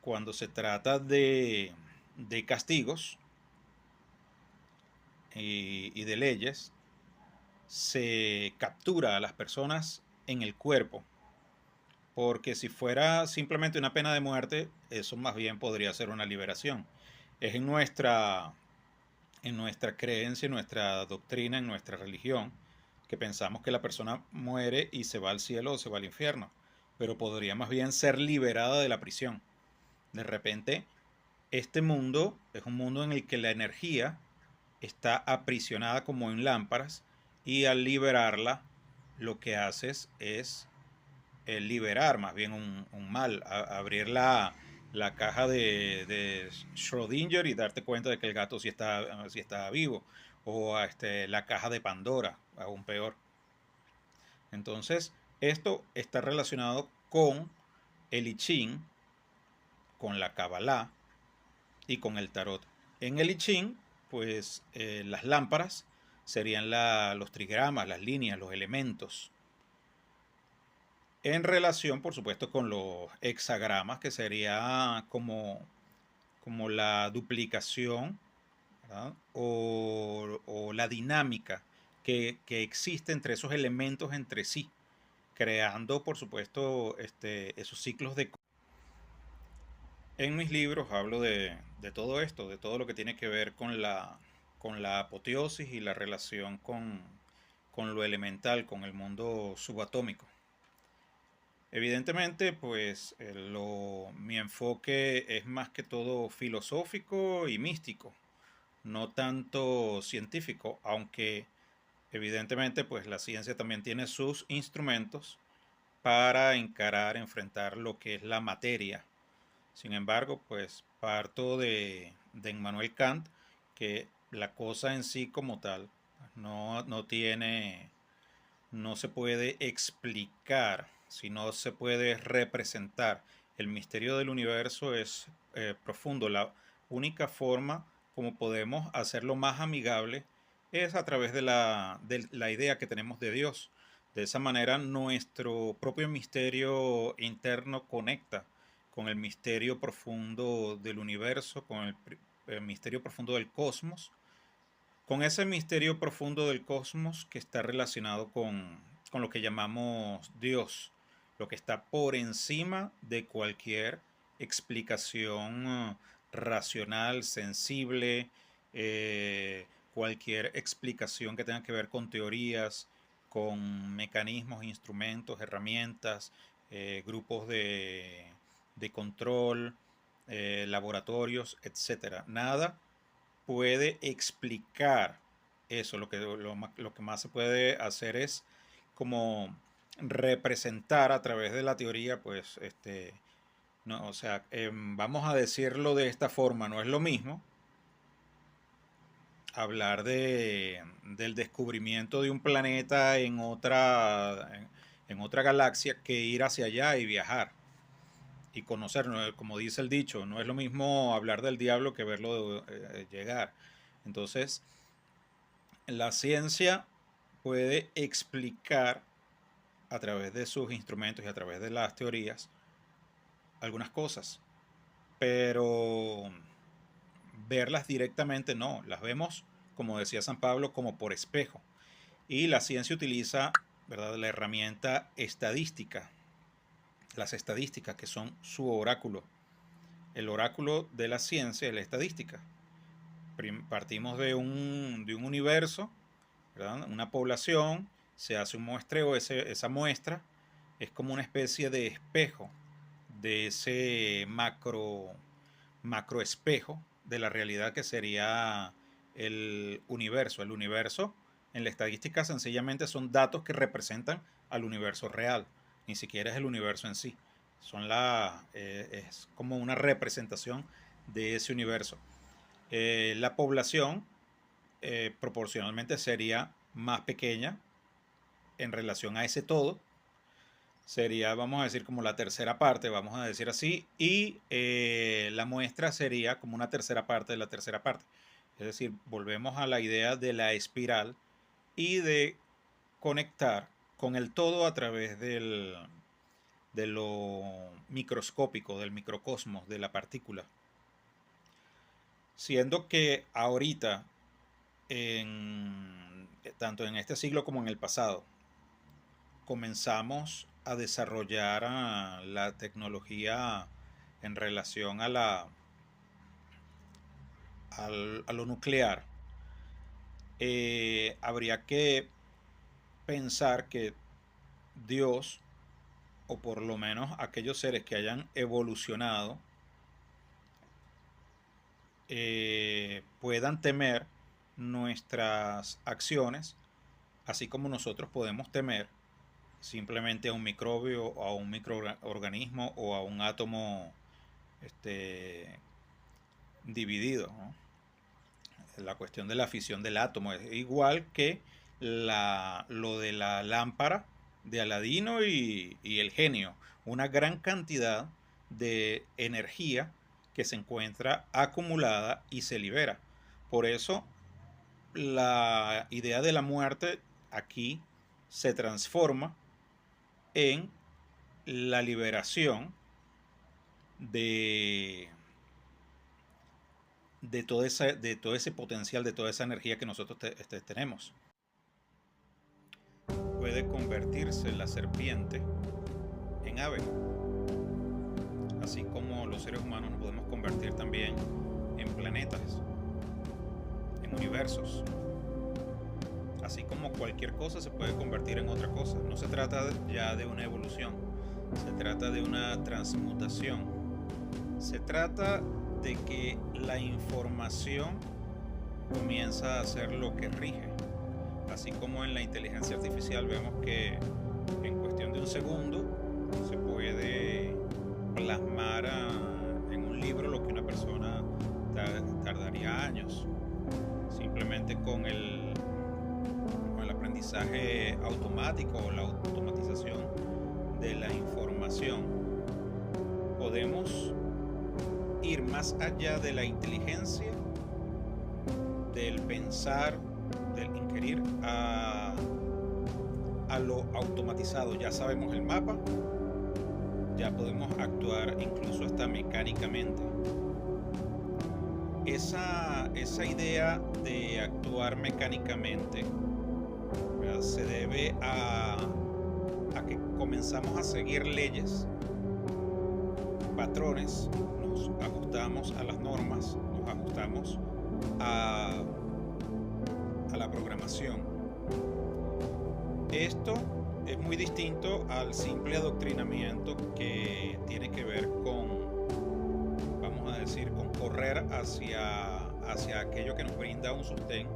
cuando se trata de castigos y de leyes, se captura a las personas en el cuerpo, porque si fuera simplemente una pena de muerte, eso más bien podría ser una liberación. Es en nuestra creencia, en nuestra doctrina, en nuestra religión, que pensamos que la persona muere y se va al cielo o se va al infierno, pero podría más bien ser liberada de la prisión. De repente, este mundo es un mundo en el que la energía está aprisionada como en lámparas y al liberarla lo que haces es liberar más bien un mal, abrir la caja de Schrödinger y darte cuenta de que el gato sí está vivo, o la caja de Pandora, aún peor. Entonces, esto está relacionado con el I Ching, con la Kabbalah y con el tarot. En el I Ching, pues las lámparas serían los trigramas, las líneas, los elementos. En relación, por supuesto, con los hexagramas, que sería como la duplicación, ¿verdad? O la dinámica que existe entre esos elementos entre sí, creando, por supuesto, esos ciclos de... En mis libros hablo de todo esto, de todo lo que tiene que ver con la apoteosis y la relación con lo elemental, con el mundo subatómico. Evidentemente, pues mi enfoque es más que todo filosófico y místico, no tanto científico, aunque evidentemente pues la ciencia también tiene sus instrumentos para encarar, enfrentar lo que es la materia. Sin embargo, pues parto de Immanuel Kant, que la cosa en sí como tal no tiene, no se puede explicar, sino se puede representar. El misterio del universo es profundo. La única forma como podemos hacerlo más amigable es a través de la idea que tenemos de Dios. De esa manera nuestro propio misterio interno conecta con el misterio profundo del universo, con el misterio profundo del cosmos, con ese misterio profundo del cosmos que está relacionado con lo que llamamos Dios, lo que está por encima de cualquier explicación racional, sensible, cualquier explicación que tenga que ver con teorías, con mecanismos, instrumentos, herramientas, grupos de control, laboratorios, etcétera. Nada puede explicar eso. Lo que más se puede hacer es como representar a través de la teoría, pues, no, o sea, vamos a decirlo de esta forma, no es lo mismo hablar del descubrimiento de un planeta en otra galaxia que ir hacia allá y viajar y conocer, como dice el dicho, no es lo mismo hablar del diablo que verlo llegar. Entonces, la ciencia puede explicar a través de sus instrumentos y a través de las teorías algunas cosas, pero verlas directamente no, las vemos, como decía San Pablo, como por espejo. Y la ciencia utiliza, ¿verdad?, la herramienta estadística, las estadísticas que son su oráculo. El oráculo de la ciencia es la estadística. Partimos de un universo, ¿verdad?, una población, se hace un muestreo, esa muestra es como una especie de espejo de ese macro espejo de la realidad que sería el universo. El universo en la estadística sencillamente son datos que representan al universo real, ni siquiera es el universo en sí. Es como una representación de ese universo. La población proporcionalmente sería más pequeña en relación a ese todo. Sería, vamos a decir, como la tercera parte, vamos a decir así, y la muestra sería como una tercera parte de la tercera parte. Es decir, volvemos a la idea de la espiral y de conectar con el todo a través de lo microscópico, del microcosmos, de la partícula. Siendo que ahorita, tanto en este siglo como en el pasado, comenzamos a desarrollar la tecnología en relación a lo nuclear. Habría que pensar que Dios, o por lo menos aquellos seres que hayan evolucionado, puedan temer nuestras acciones, así como nosotros podemos temer simplemente a un microbio o a un microorganismo o a un átomo dividido, ¿no? La cuestión de la fisión del átomo es igual que lo de la lámpara de Aladino y el genio, una gran cantidad de energía que se encuentra acumulada y se libera. Por eso la idea de la muerte aquí se transforma en la liberación de todo ese potencial, de toda esa energía que nosotros tenemos. Puede convertirse la serpiente en ave, así como los seres humanos nos podemos convertir también en planetas, en universos. Así como cualquier cosa se puede convertir en otra cosa. No se trata ya de una evolución, se trata de una transmutación. Se trata de que la información comienza a ser lo que rige. Así como en la inteligencia artificial vemos que en cuestión de un segundo se puede plasmar en un libro lo que una persona tardaría años, simplemente con el aprendizaje automático o la automatización de la información. Podemos ir más allá de la inteligencia, del pensar, del inquirir a lo automatizado. Ya sabemos el mapa, ya podemos actuar incluso hasta mecánicamente. Esa idea de actuar mecánicamente, ¿verdad?, se debe a que comenzamos a seguir leyes, patrones, nos ajustamos a las normas, nos ajustamos a la programación. Esto es muy distinto al simple adoctrinamiento que tiene que ver con, vamos a decir, con correr hacia aquello que nos brinda un sostén,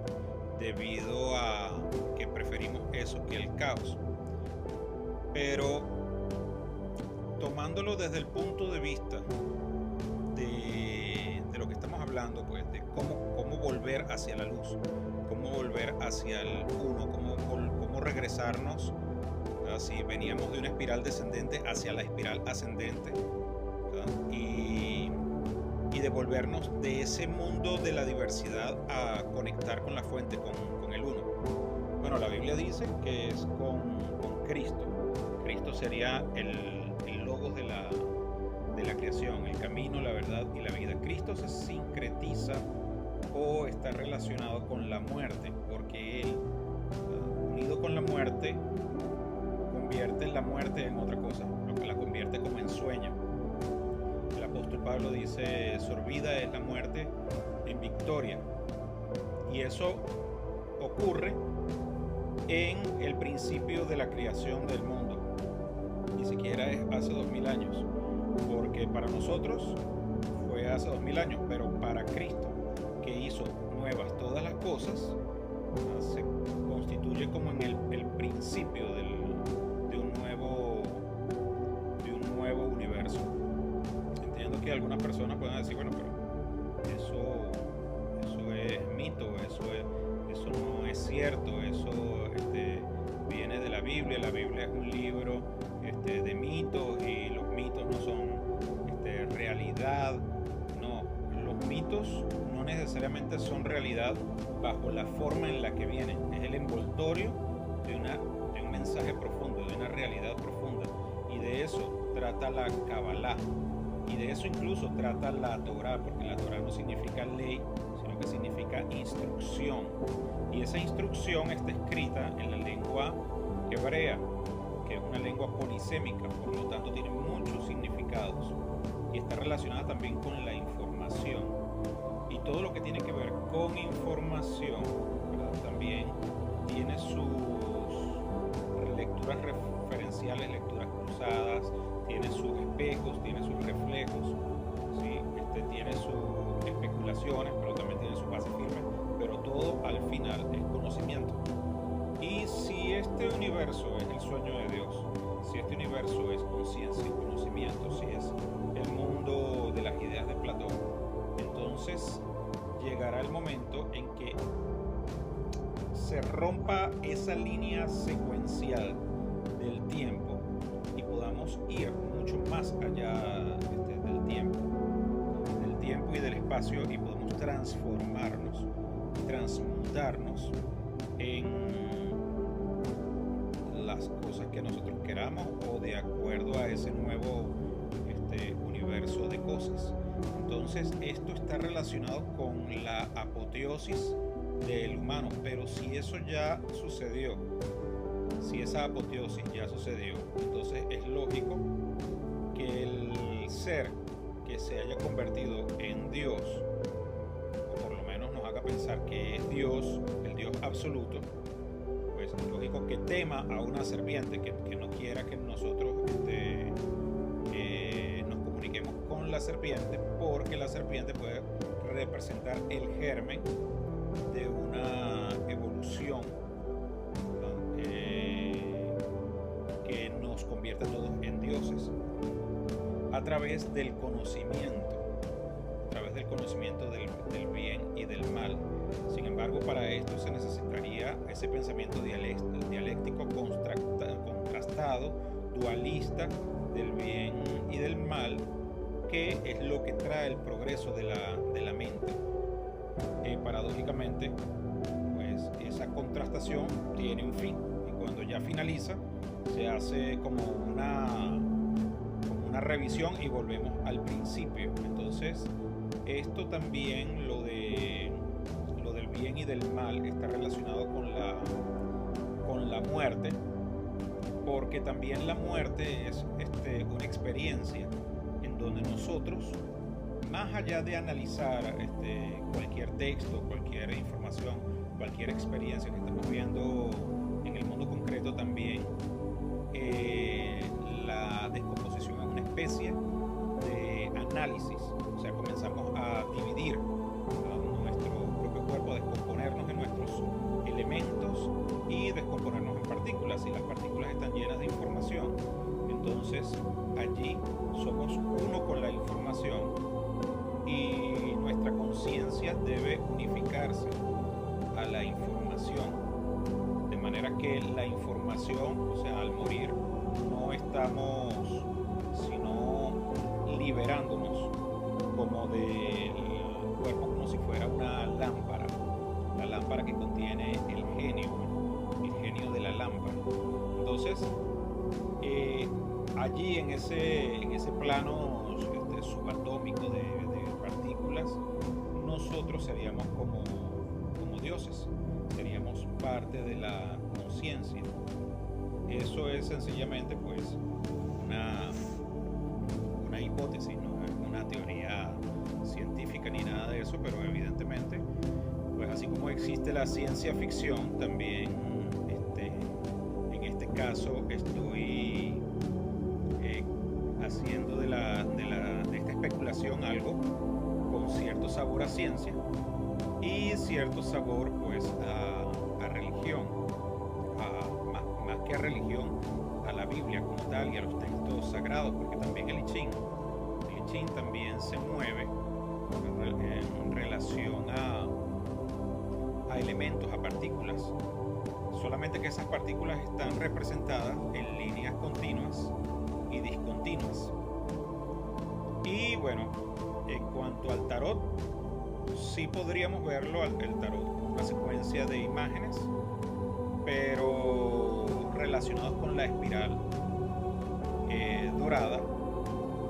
debido a que preferimos eso que el caos. Pero tomándolo desde el punto de vista de lo que estamos hablando, pues de cómo volver hacia la luz, cómo volver hacia el uno, cómo regresarnos, si veníamos de una espiral descendente hacia la espiral ascendente, y devolvernos de ese mundo de la diversidad a conectar con la fuente, con el uno. Bueno, la Biblia dice que es con Cristo. Cristo sería el logos de la creación, el camino, la verdad y la vida. Cristo se sincretiza o está relacionado con la muerte, porque Él, unido con la muerte, convierte la muerte en otra cosa, lo que la convierte como en sueño. El apóstol Pablo dice: sorbida es la muerte en victoria. Y eso ocurre en el principio de la creación del mundo. Ni siquiera es hace 2000 años, porque para nosotros fue hace 2000 años, pero para Cristo, que hizo nuevas todas las cosas, se constituye como en el principio de un nuevo universo. Entiendo que algunas personas puedan decir: bueno, pero eso es mito, eso no es cierto, eso viene de la Biblia. La Biblia es un libro de mitos, y los mitos no son realidad. No, los mitos no necesariamente son realidad bajo la forma en la que vienen. Es el envoltorio de un mensaje profundo, de una realidad profunda, y de eso trata la Kabbalah, y de eso incluso trata la Torah, porque la Torah no significa ley, sino que significa instrucción, y esa instrucción está escrita en la lengua hebrea, que es una lengua polisémica, por lo tanto tiene muchos significados, y está relacionada también con la información, y todo lo que tiene que ver con información, ¿verdad? También tiene sus lecturas referenciales, lecturas cruzadas, tiene sus espejos, tiene sus reflejos, ¿sí? Tiene sus especulaciones, pero también tiene su base firme, pero todo al final es conocimiento. Y si este universo es el sueño de Dios, si este universo es conciencia y conocimiento, si es el mundo de las ideas de Platón, entonces llegará el momento en que se rompa esa línea secuencial del tiempo y podamos ir mucho más allá del tiempo y del espacio, y podemos transformarnos, transmutarnos en las cosas que nosotros queramos o de acuerdo a ese nuevo universo de cosas. Entonces esto está relacionado con la apoteosis del humano, pero si eso ya sucedió, si esa apoteosis ya sucedió, entonces es lógico que el ser que se haya convertido en Dios, o por lo menos nos haga pensar que es Dios, el Dios absoluto, pues es lógico que tema a una serpiente, que no quiera que nosotros nos comuniquemos con la serpiente, porque la serpiente puede representar el germen de una evolución, ¿no? Que nos convierta a todos en dioses a través del conocimiento, del bien y del mal. Sin embargo, para esto se necesitaría ese pensamiento dialéctico contrastado, dualista, del bien y del mal, que es lo que trae el progreso de la mente. Paradójicamente, pues esa contrastación tiene un fin, y cuando ya finaliza se hace como una revisión y volvemos al principio. Entonces esto también, lo del bien y del mal, está relacionado con la muerte, porque también la muerte es una experiencia en donde nosotros, más allá de analizar cualquier texto, cualquier información, cualquier experiencia que estamos viendo en el mundo concreto, también la descomposición es una especie de análisis. O sea, comenzamos a dividir nuestro propio cuerpo, a descomponernos en nuestros elementos y descomponernos en partículas. Y las partículas están llenas de información, entonces allí somos uno con la información, y nuestra conciencia debe unificarse a la información, de manera que la información, o sea, al morir, no estamos sino liberándonos como del cuerpo, como si fuera una lámpara, la lámpara que contiene el genio de la lámpara. Entonces allí en ese plano subatómico de partículas, nosotros seríamos como dioses, seríamos parte de la conciencia. Eso es sencillamente pues una hipótesis, no es una teoría científica ni nada de eso, pero evidentemente, pues así como existe la ciencia ficción, también en este caso estoy haciendo de esta especulación algo con cierto sabor a ciencia y cierto sabor pues a religión, más que a religión, a la Biblia como tal y a los textos sagrados, porque también el I Ching también se mueve en relación a elementos, a partículas, solamente que esas partículas están representadas en líneas continuas y discontinuas. Y bueno, en cuanto al tarot, sí podríamos verlo, el tarot, una secuencia de imágenes, pero relacionados con la espiral. dorada,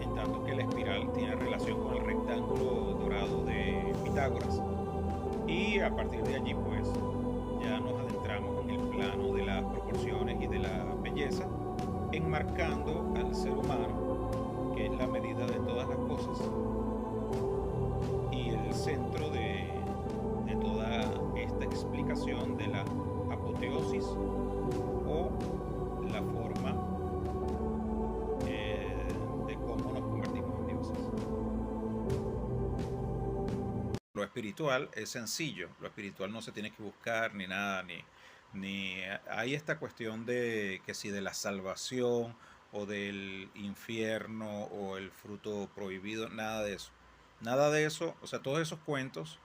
en tanto que la espiral tiene relación con el rectángulo dorado de Pitágoras. Y a partir de allí, pues, ya nos adentramos en el plano de las proporciones y de la belleza, enmarcando al ser humano, que es la medida de todas las cosas, y el centro de toda esta explicación de la apoteosis o la forma de cómo nos convertimos en dioses. Lo espiritual es sencillo, lo espiritual no se tiene que buscar ni nada, ni hay esta cuestión de que si de la salvación o del infierno o el fruto prohibido, nada de eso. Nada de eso, o sea, todos esos cuentos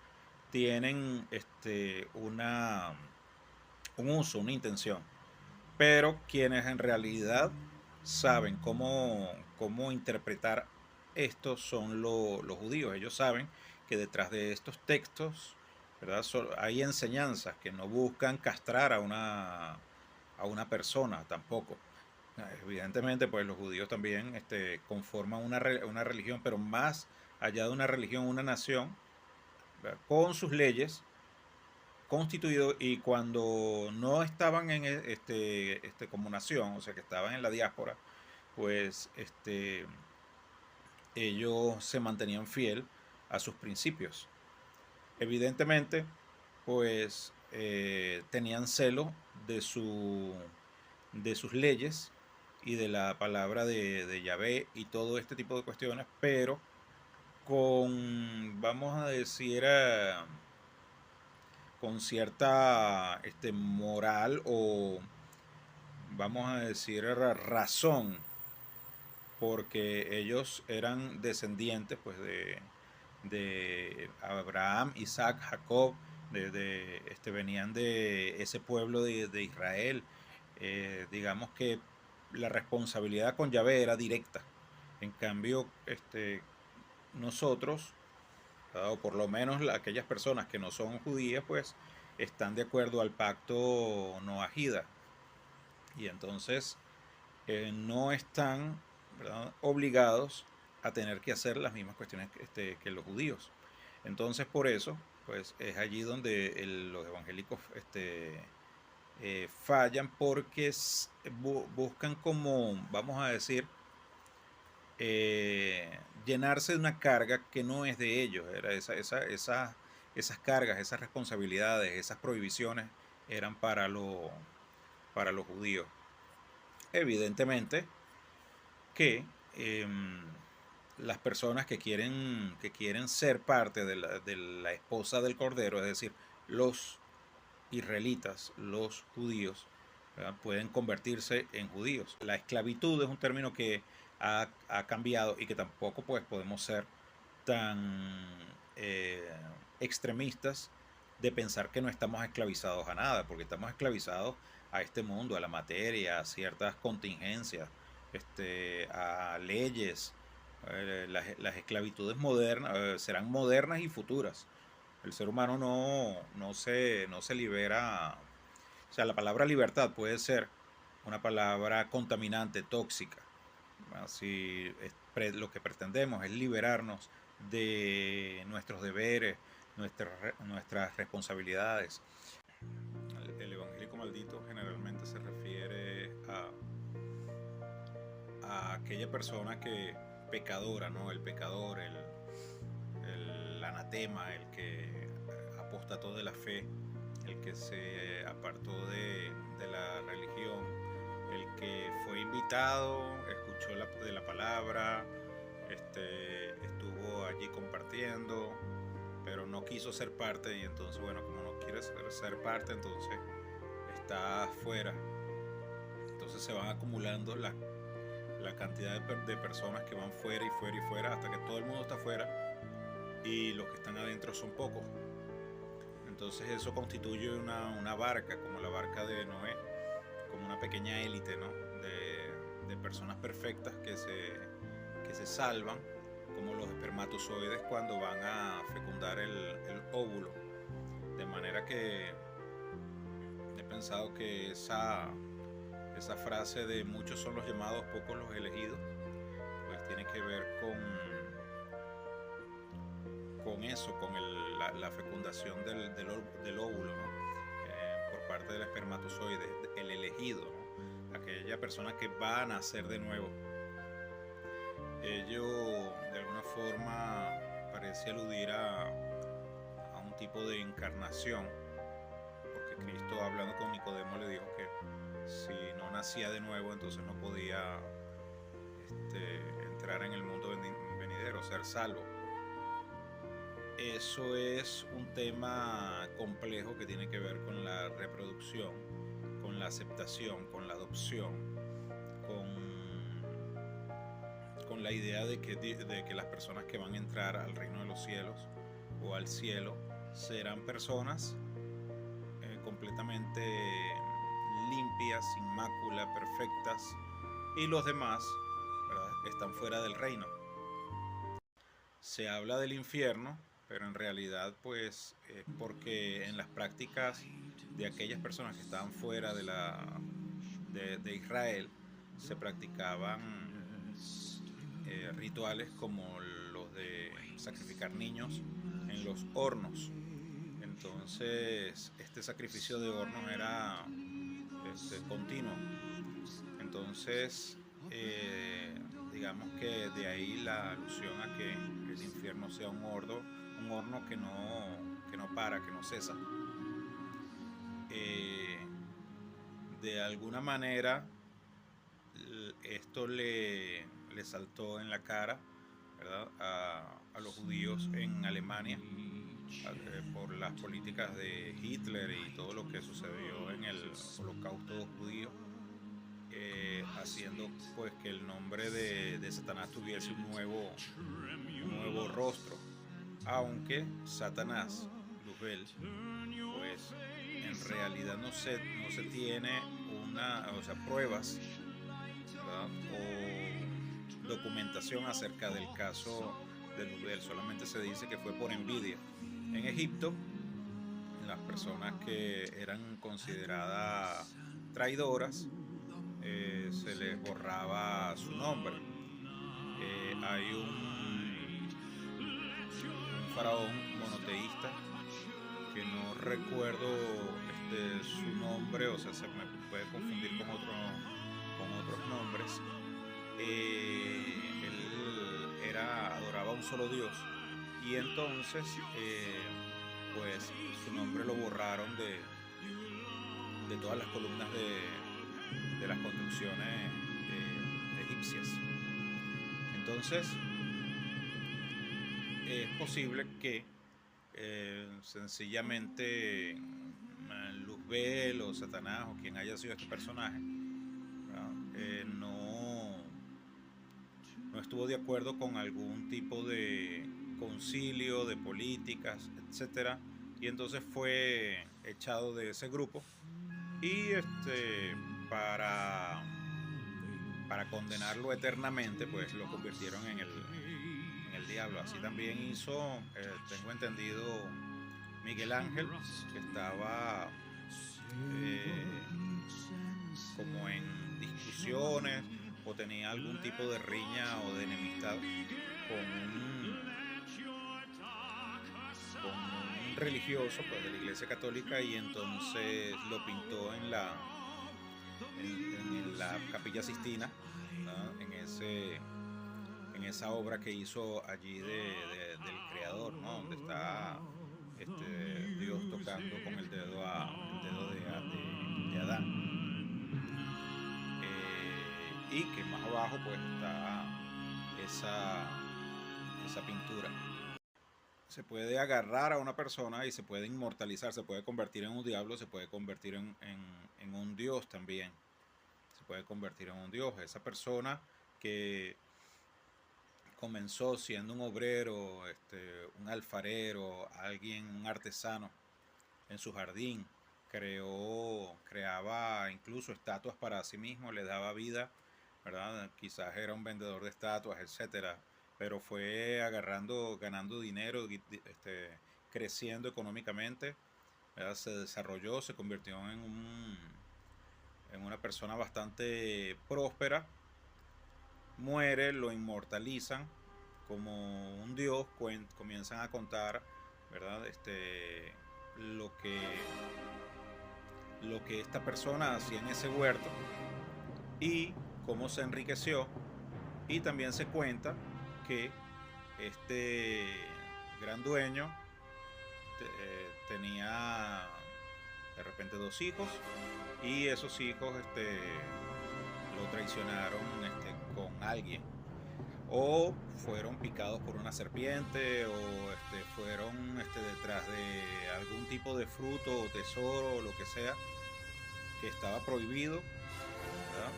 tienen un uso, una intención, pero quienes en realidad saben cómo interpretar esto son los judíos. Ellos saben que detrás de estos textos, ¿verdad? Hay enseñanzas que no buscan castrar a una persona tampoco. Evidentemente, pues los judíos también conforman una religión, pero más allá de una religión, una nación, ¿verdad? Con sus leyes, constituido, y cuando no estaban en como nación, o sea que estaban en la diáspora, pues ellos se mantenían fiel a sus principios. Evidentemente, pues tenían celo de sus leyes y de la palabra de Yahvé y todo este tipo de cuestiones, pero vamos a decir, con cierta moral o vamos a decir razón, porque ellos eran descendientes pues de Abraham, Isaac, Jacob, venían de ese pueblo de Israel. Digamos que la responsabilidad con Yahvé era directa. En cambio, nosotros, o por lo menos aquellas personas que no son judías, pues están de acuerdo al pacto noahida. Y entonces no están, ¿verdad?, obligados a tener que hacer las mismas cuestiones que los judíos. Entonces por eso, pues es allí donde los evangélicos fallan, porque buscan, como, vamos a decir, llenarse de una carga que no es de ellos. Era esas cargas, esas responsabilidades, esas prohibiciones eran para los judíos. Evidentemente que las personas que quieren ser parte de la esposa del Cordero, es decir, los israelitas, los judíos, ¿verdad?, pueden convertirse en judíos. La esclavitud es un término que ha cambiado y que tampoco pues podemos ser tan extremistas de pensar que no estamos esclavizados a nada, porque estamos esclavizados a este mundo, a la materia, a ciertas contingencias, a leyes. Las esclavitudes modernas serán modernas y futuras. El ser humano no se libera. O sea, la palabra libertad puede ser una palabra contaminante, tóxica. Si lo que pretendemos es liberarnos de nuestros deberes, nuestras responsabilidades. El evangélico maldito generalmente se refiere a aquella persona que pecadora, ¿no? El pecador, el anatema, el que apostató de la fe, el que se apartó de la religión, el que fue invitado, escuchó de la palabra, estuvo allí compartiendo, pero no quiso ser parte, y entonces, bueno, como no quiere ser parte, entonces está afuera. Entonces se van acumulando la cantidad de personas que van fuera y fuera y fuera, hasta que todo el mundo está fuera y los que están adentro son pocos. Entonces eso constituye una barca, como la barca de Noé, como una pequeña élite, ¿no?, de personas perfectas que se salvan, como los espermatozoides cuando van a fecundar el óvulo. De manera que he pensado que Esa frase de muchos son los llamados, pocos los elegidos, pues tiene que ver con eso, con la fecundación del óvulo, ¿no? Por parte del espermatozoide, el elegido, ¿no? Aquella persona que va a nacer de nuevo. Ello de alguna forma parece aludir a un tipo de encarnación, porque Cristo, hablando con Nicodemo, le dijo que si no nacía de nuevo, entonces no podía entrar en el mundo venidero, ser salvo. Eso es un tema complejo que tiene que ver con la reproducción, con la aceptación, con la adopción, con la idea de que las personas que van a entrar al reino de los cielos o al cielo serán personas completamente limpias, sin mácula, perfectas, y los demás, ¿verdad?, están fuera del reino. Se habla del infierno, pero en realidad pues porque en las prácticas de aquellas personas que estaban fuera de Israel se practicaban rituales como los de sacrificar niños en los hornos. Entonces este sacrificio de hornos era continuo. Entonces digamos que de ahí la alusión a que el infierno sea un horno que no para, que no cesa. De alguna manera esto le saltó en la cara, ¿verdad?, a los judíos en Alemania por las políticas de Hitler y todo lo que sucedió en el holocausto judío, haciendo pues que el nombre de Satanás tuviese un nuevo rostro, aunque Satanás, Luzbel, pues en realidad no se tiene pruebas, ¿verdad?, o documentación acerca del caso de Luzbel. Solamente se dice que fue por envidia. En Egipto, las personas que eran consideradas traidoras se les borraba su nombre. Hay un faraón monoteísta que no recuerdo su nombre, o sea, se me puede confundir con otros nombres. Él adoraba a un solo Dios, y entonces pues su nombre lo borraron de todas las columnas de las construcciones egipcias. Entonces es posible que sencillamente Luzbel o Satanás o quien haya sido este personaje no estuvo de acuerdo con algún tipo de concilio, de políticas, etcétera, y entonces fue echado de ese grupo, y para condenarlo eternamente pues lo convirtieron en el diablo. Así también hizo, tengo entendido, Miguel Ángel, que estaba como en discusiones o tenía algún tipo de riña o de enemistad con un religioso pues de la Iglesia Católica, y entonces lo pintó en la Capilla Sistina, ¿no?, en esa obra que hizo allí del Creador, ¿no?, donde está Dios tocando con el dedo de Adán, y que más abajo pues está esa pintura. Se puede agarrar a una persona y se puede inmortalizar, se puede convertir en un diablo, se puede convertir en un dios también. Se puede convertir en un dios. Esa persona que comenzó siendo un obrero, un alfarero, un artesano en su jardín, creaba incluso estatuas para sí mismo, le daba vida, ¿verdad? Quizás era un vendedor de estatuas, etcétera, pero fue ganando dinero, creciendo económicamente, ¿verdad? Se desarrolló, se convirtió en una persona bastante próspera, muere, lo inmortalizan como un dios, comienzan a contar, ¿verdad? Lo que, lo que esta persona hacía en ese huerto y cómo se enriqueció. Y también se cuenta que este gran dueño tenía de repente 2 hijos, y esos hijos lo traicionaron con alguien, o fueron picados por una serpiente, o fueron detrás de algún tipo de fruto o tesoro o lo que sea que estaba prohibido, ¿verdad?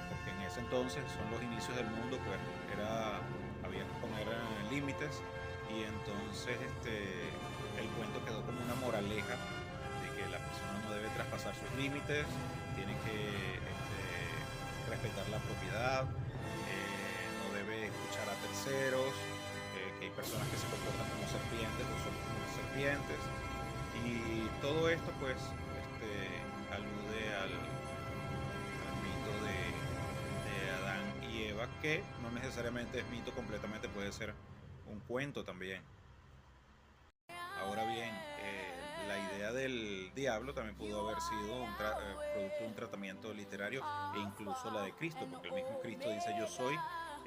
Porque en ese entonces, son los inicios del mundo, pues había que poner límites, y entonces el cuento quedó como una moraleja de que la persona no debe traspasar sus límites, tiene que respetar la propiedad, no debe escuchar a terceros, que hay personas que se comportan como serpientes o son como serpientes, y todo esto pues alude al mito de Adán y Eva, que no necesariamente es mito completamente, puede ser un cuento también. Ahora bien, la idea del diablo también pudo haber sido producto de un tratamiento literario, e incluso la de Cristo, porque el mismo Cristo dice: yo soy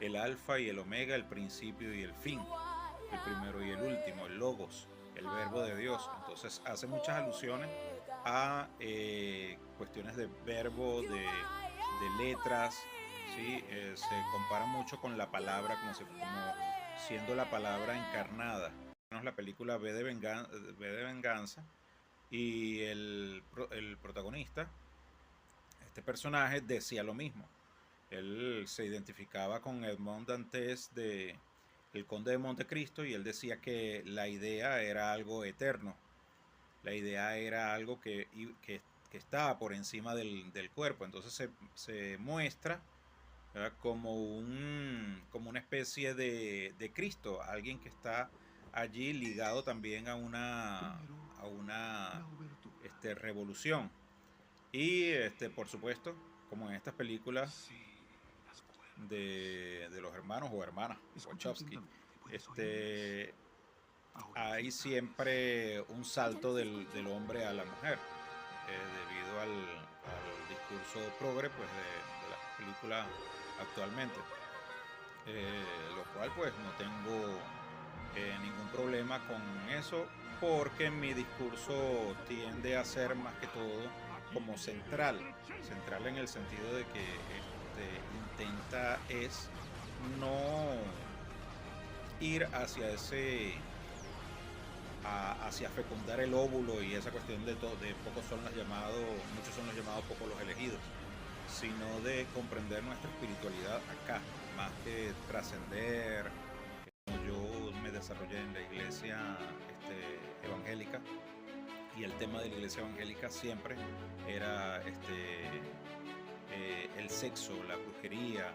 el alfa y el omega, el principio y el fin, el primero y el último, el logos, el verbo de Dios. Entonces hace muchas alusiones a cuestiones de verbo, de letras, ¿sí? Se compara mucho con la palabra, como siendo la palabra encarnada. La película V de Venganza, y el protagonista, este personaje, decía lo mismo. Él se identificaba con Edmond Dantes, el Conde de Montecristo, y él decía que la idea era algo eterno, la idea era algo que estaba por encima del cuerpo. Entonces se muestra, ¿verdad?, como una especie de Cristo, alguien que está allí ligado también a una revolución. Y por supuesto, como en estas películas de los hermanos o hermanas Wachowski, hay siempre un salto del hombre a la mujer, debido al discurso progre, pues, de las películas actualmente, lo cual pues no tengo ningún problema con eso, porque mi discurso tiende a ser más que todo como central en el sentido de que intenta no ir hacia hacia fecundar el óvulo y esa cuestión de pocos son los llamados, muchos son los llamados, pocos los elegidos, sino de comprender nuestra espiritualidad acá, más que trascender. Yo me desarrollé en la iglesia evangélica, y el tema de la iglesia evangélica siempre era el sexo, la brujería,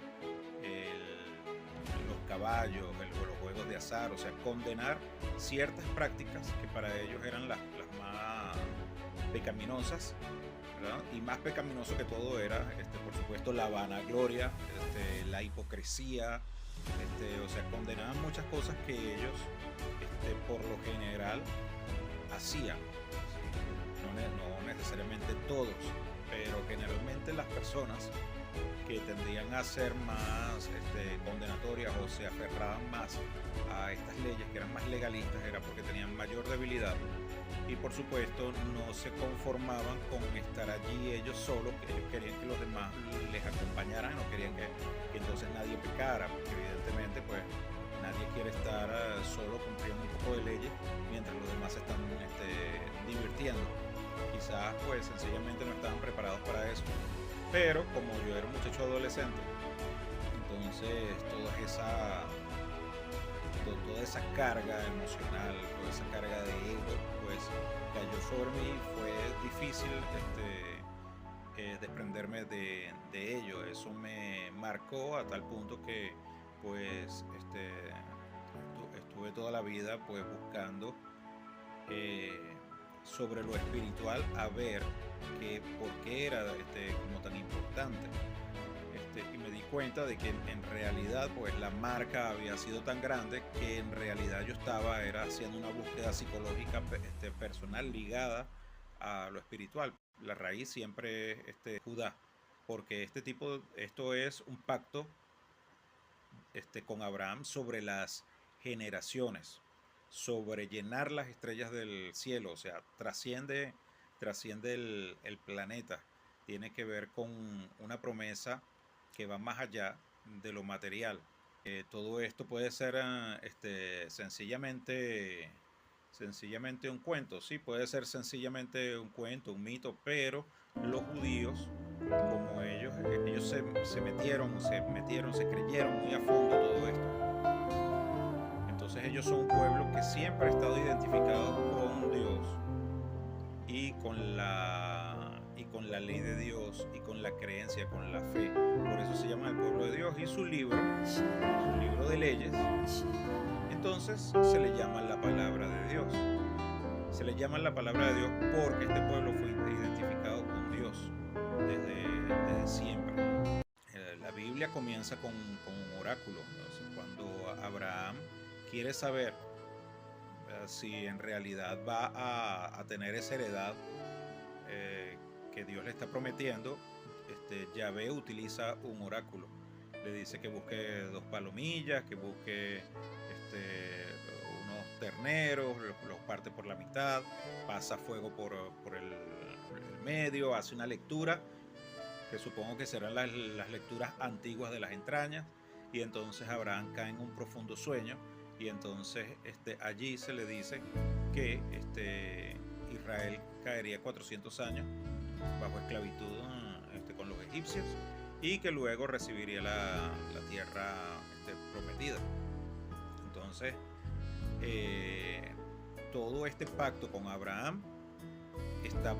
los caballos, los juegos de azar, o sea, condenar ciertas prácticas que para ellos eran las más pecaminosas, ¿verdad? Y más pecaminoso que todo era, por supuesto, la vanagloria, la hipocresía, o sea, condenaban muchas cosas que ellos, por lo general, hacían, ¿sí? No necesariamente todos, pero generalmente las personas que tendían a ser más condenatorias, o se aferraban más a estas leyes que eran más legalistas, era porque tenían mayor debilidad, y por supuesto no se conformaban con estar allí ellos solos, que ellos querían que los demás les acompañaran, no querían que entonces nadie pecara, porque evidentemente pues nadie quiere estar solo cumpliendo un poco de leyes mientras los demás se están divirtiendo. Quizás pues sencillamente no estaban preparados para eso, pero como yo era un muchacho adolescente, entonces toda esa carga emocional, toda esa carga de ego, pues cayó sobre mí. Fue difícil desprenderme de ello. Eso me marcó a tal punto que pues estuve toda la vida pues buscando sobre lo espiritual a ver que por qué era como tan importante. Y me di cuenta de que en realidad pues la marca había sido tan grande que en realidad yo estaba era haciendo una búsqueda psicológica personal ligada a lo espiritual. La raíz siempre es Judá, porque esto es un pacto con Abraham sobre las generaciones, sobre llenar las estrellas del cielo, o sea, trasciende el planeta, tiene que ver con una promesa que va más allá de lo material. Todo esto puede ser sencillamente un cuento, sí, puede ser sencillamente un cuento, un mito, pero los judíos, como ellos se creyeron muy a fondo todo esto. Entonces ellos son un pueblo que siempre ha estado identificado con Dios y con la ley de Dios y con la creencia, con la fe. Por eso se llama el pueblo de Dios y su libro de leyes, entonces se le llama la palabra de Dios. Se le llama la palabra de Dios porque este pueblo fue identificado con Dios desde siempre. La Biblia comienza con un oráculo. Entonces, cuando Abraham quiere saber si en realidad va a tener esa heredad que Dios le está prometiendo, Yahvé utiliza un oráculo. Le dice que busque 2 palomillas, que busque unos terneros, los parte por la mitad, pasa fuego por el medio, hace una lectura, que supongo que serán las lecturas antiguas de las entrañas, y entonces Abraham cae en un profundo sueño, y entonces allí se le dice que Israel caería 400 años bajo esclavitud con los egipcios, y que luego recibiría la tierra prometida. Entonces, todo este pacto con Abraham está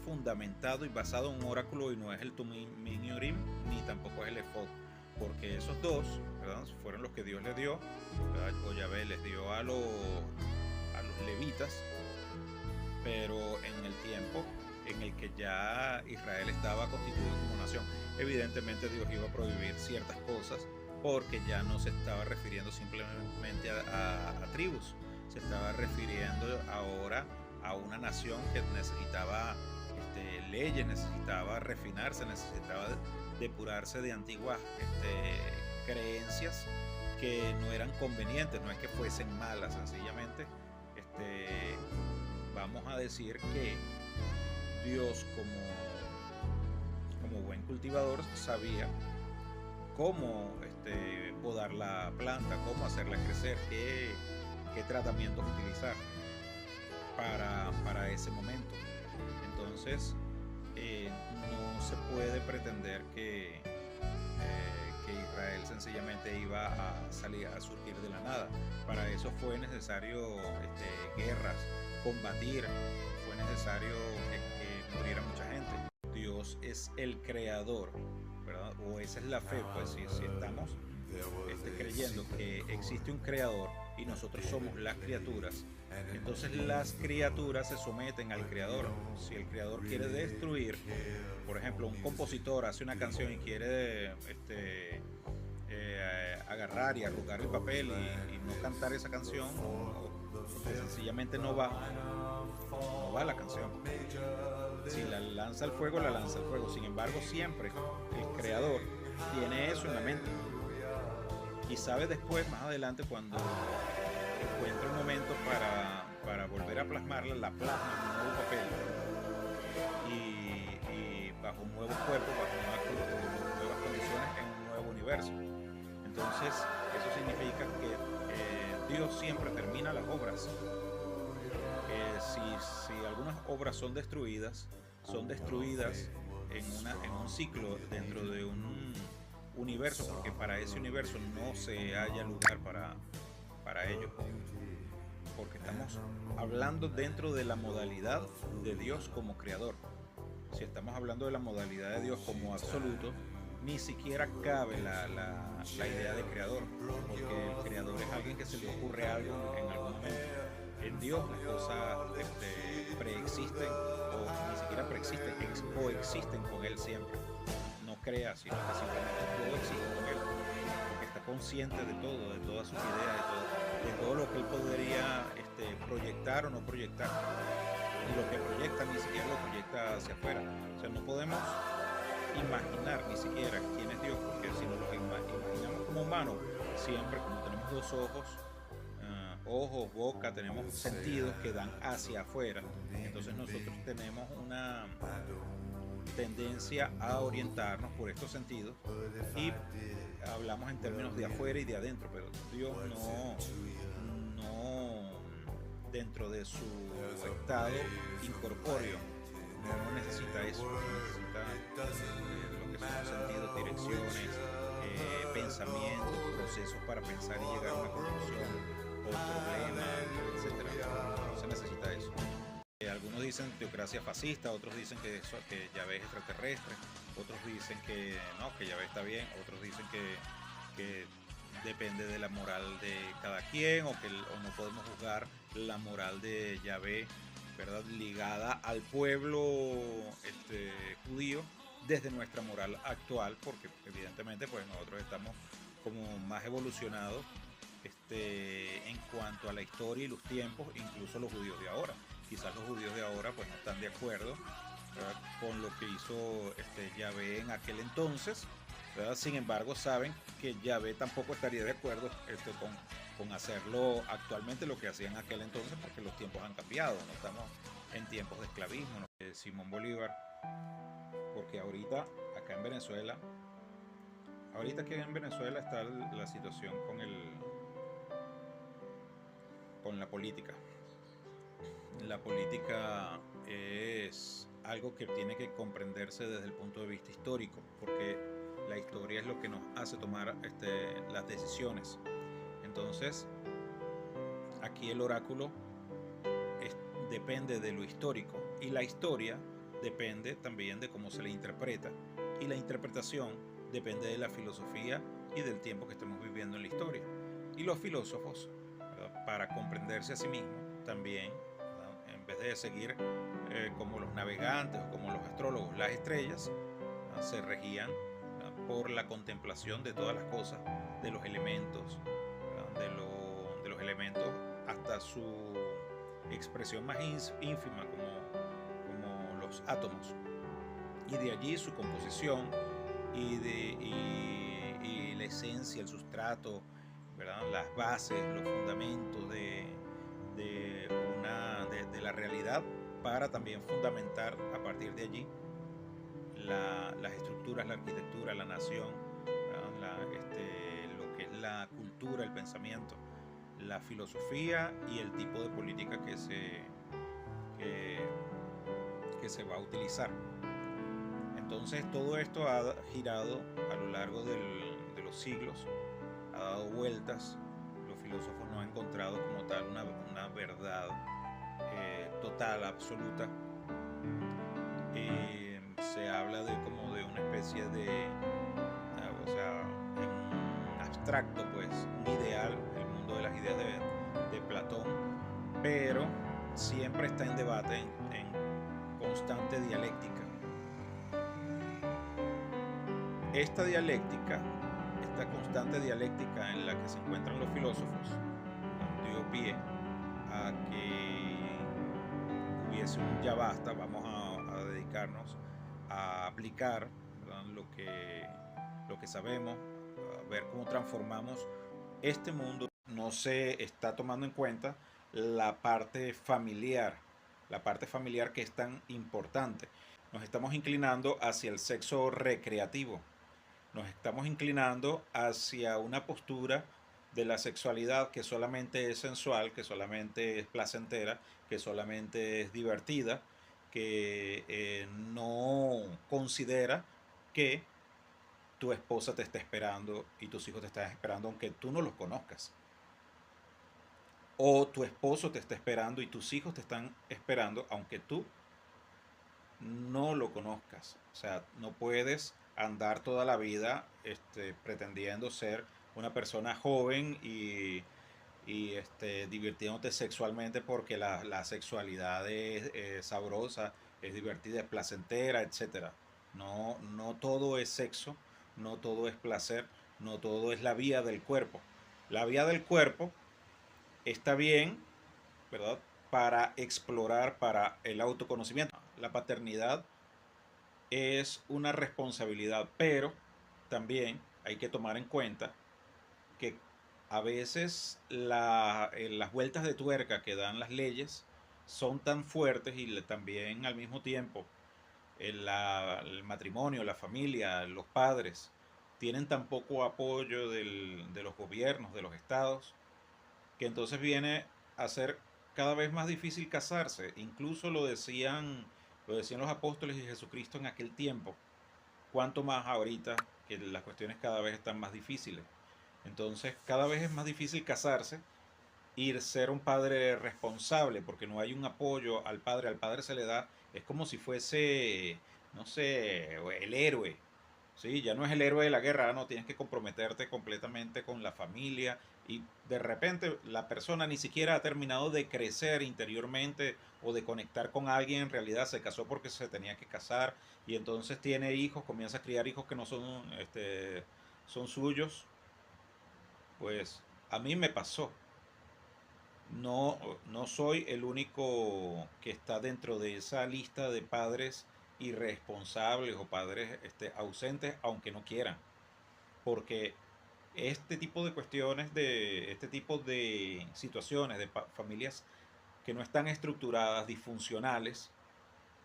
fundamentado y basado en un oráculo, y no es el Tumim y Urim ni tampoco es el Efod, porque esos dos, ¿verdad?, fueron los que Dios les dio, ¿verdad?, o Yahvé les dio a los levitas, pero en el tiempo en el que ya Israel estaba constituido como nación, evidentemente Dios iba a prohibir ciertas cosas, porque ya no se estaba refiriendo simplemente a tribus, se estaba refiriendo ahora a una nación que necesitaba leyes, necesitaba refinarse, necesitaba depurarse de antiguas creencias que no eran convenientes, no es que fuesen malas, sencillamente vamos a decir que Dios, como buen cultivador, sabía cómo podar la planta, cómo hacerla crecer, qué tratamientos utilizar para ese momento. Entonces, no se puede pretender que Israel sencillamente iba a surgir de la nada. Para eso fue necesario guerras, combatir, fue necesario que muriera mucha gente. Dios es el creador, ¿verdad? O esa es la fe, pues si estamos creyendo que existe un creador y nosotros somos las criaturas, entonces las criaturas se someten al creador. Si el creador quiere destruir, por ejemplo, un compositor hace una canción y quiere agarrar y arrugar el papel y no cantar esa canción, sencillamente no va la canción. Si la lanza al fuego, la lanza al fuego. Sin embargo, siempre el creador tiene eso en la mente y sabe después, más adelante, cuando encuentra un momento para volver a plasmarla, la plasma en un nuevo papel y bajo un nuevo cuerpo, bajo nuevas condiciones, en un nuevo universo. Entonces, eso significa que Dios siempre termina las obras. Si algunas obras son destruidas en un ciclo dentro de un universo, porque para ese universo no se haya lugar para ello, porque estamos hablando dentro de la modalidad de Dios como creador. Si estamos hablando de la modalidad de Dios como absoluto, ni siquiera cabe la idea de creador, porque el creador es alguien que se le ocurre algo en algún momento. En Dios las cosas preexisten o ni siquiera preexisten, coexisten con él siempre. No crea, sino que simplemente coexiste con él, porque está consciente de todo, de todas sus ideas, de todo lo que él podría proyectar o no proyectar. Y lo que proyecta ni siquiera lo proyecta hacia afuera. O sea, no podemos imaginar ni siquiera quién es Dios, porque si nos lo imaginamos como humanos, siempre como tenemos dos ojos, ojos, boca, tenemos sentidos que dan hacia afuera. Entonces nosotros tenemos una tendencia a orientarnos por estos sentidos y hablamos en términos de afuera y de adentro, pero Dios no dentro de su estado incorpóreo no necesita eso, necesita lo que son sentidos, direcciones, pensamientos, procesos para pensar y llegar a una conclusión o un problema, etcétera. No se necesita eso. Algunos dicen teocracia fascista, otros dicen que Yahvé es extraterrestre, otros dicen que no, que Yahvé está bien, otros dicen que depende de la moral de cada quien o no podemos juzgar la moral de Yahvé, ¿verdad?, ligada al pueblo judío desde nuestra moral actual, porque evidentemente pues nosotros estamos como más evolucionados en cuanto a la historia y los tiempos, incluso los judíos de ahora. Quizás los judíos de ahora pues no están de acuerdo, ¿verdad?, con lo que hizo Yahvé en aquel entonces, ¿verdad? Sin embargo saben que Yahvé tampoco estaría de acuerdo con hacerlo actualmente lo que hacían en aquel entonces, porque los tiempos han cambiado, no estamos en tiempos de esclavismo, ¿no? Simón Bolívar, porque ahorita acá en Venezuela, está la situación con la política. La política es algo que tiene que comprenderse desde el punto de vista histórico, porque la historia es lo que nos hace tomar las decisiones. Entonces, aquí el oráculo depende de lo histórico, y la historia depende también de cómo se le interpreta, y la interpretación depende de la filosofía y del tiempo que estemos viviendo en la historia. Y los filósofos, ¿verdad?, para comprenderse a sí mismos también, ¿verdad?, en vez de seguir como los navegantes o como los astrólogos las estrellas, ¿verdad?, se regían, ¿verdad?, por la contemplación de todas las cosas, de los elementos, ¿verdad?, de los elementos hasta su expresión más ínfima, como los átomos, y de allí su composición y la esencia, el sustrato, ¿verdad?, las bases, los fundamentos de la realidad, para también fundamentar a partir de allí las estructuras, la arquitectura, la nación, lo que es la cultura, el pensamiento, la filosofía y el tipo de política que se va a utilizar. Entonces todo esto ha girado a lo largo de los siglos, ha dado vueltas. Los filósofos no han encontrado como tal una verdad total, absoluta. Se habla como de una especie de, o sea, en abstracto, pues, un ideal, el mundo de las ideas de Platón, pero siempre está en debate, en constante dialéctica. Esta constante dialéctica en la que se encuentran los filósofos dio pie a que hubiese un ya basta, vamos a dedicarnos a aplicar, ¿verdad?, lo que sabemos, a ver cómo transformamos este mundo. No se está tomando en cuenta la parte familiar que es tan importante. Nos estamos inclinando hacia el sexo recreativo, nos estamos inclinando hacia una postura de la sexualidad que solamente es sensual, que solamente es placentera, que solamente es divertida, que no considera que tu esposa te está esperando y tus hijos te están esperando aunque tú no los conozcas. O tu esposo te está esperando y tus hijos te están esperando aunque tú no lo conozcas. O sea, no puedes andar toda la vida pretendiendo ser una persona joven y y divirtiéndote sexualmente porque la sexualidad es sabrosa, es divertida, es placentera, etcétera. No, no todo es sexo, no todo es placer, no todo es la vía del cuerpo. La vía del cuerpo está bien, ¿verdad? Para explorar, para el autoconocimiento. La paternidad es una responsabilidad, pero también hay que tomar en cuenta que a veces las vueltas de tuerca que dan las leyes son tan fuertes y también al mismo tiempo el matrimonio, la familia, los padres tienen tan poco apoyo de los gobiernos, de los estados, que entonces viene a ser cada vez más difícil casarse. Incluso lo decían los apóstoles y Jesucristo en aquel tiempo. Cuanto más ahorita que las cuestiones cada vez están más difíciles. Entonces cada vez es más difícil casarse y ser un padre responsable porque no hay un apoyo al padre. Al padre se le da, es como si fuese, no sé, el héroe. Sí, ya no es el héroe de la guerra, no, tienes que comprometerte completamente con la familia y de repente la persona ni siquiera ha terminado de crecer interiormente o de conectar con alguien, en realidad se casó porque se tenía que casar y entonces tiene hijos, comienza a criar hijos que no son, son suyos. Pues a mí me pasó. No, no soy el único que está dentro de esa lista de padres irresponsables o padres ausentes, aunque no quieran. Porque este tipo de cuestiones, de este tipo de situaciones, de familias que no están estructuradas, disfuncionales,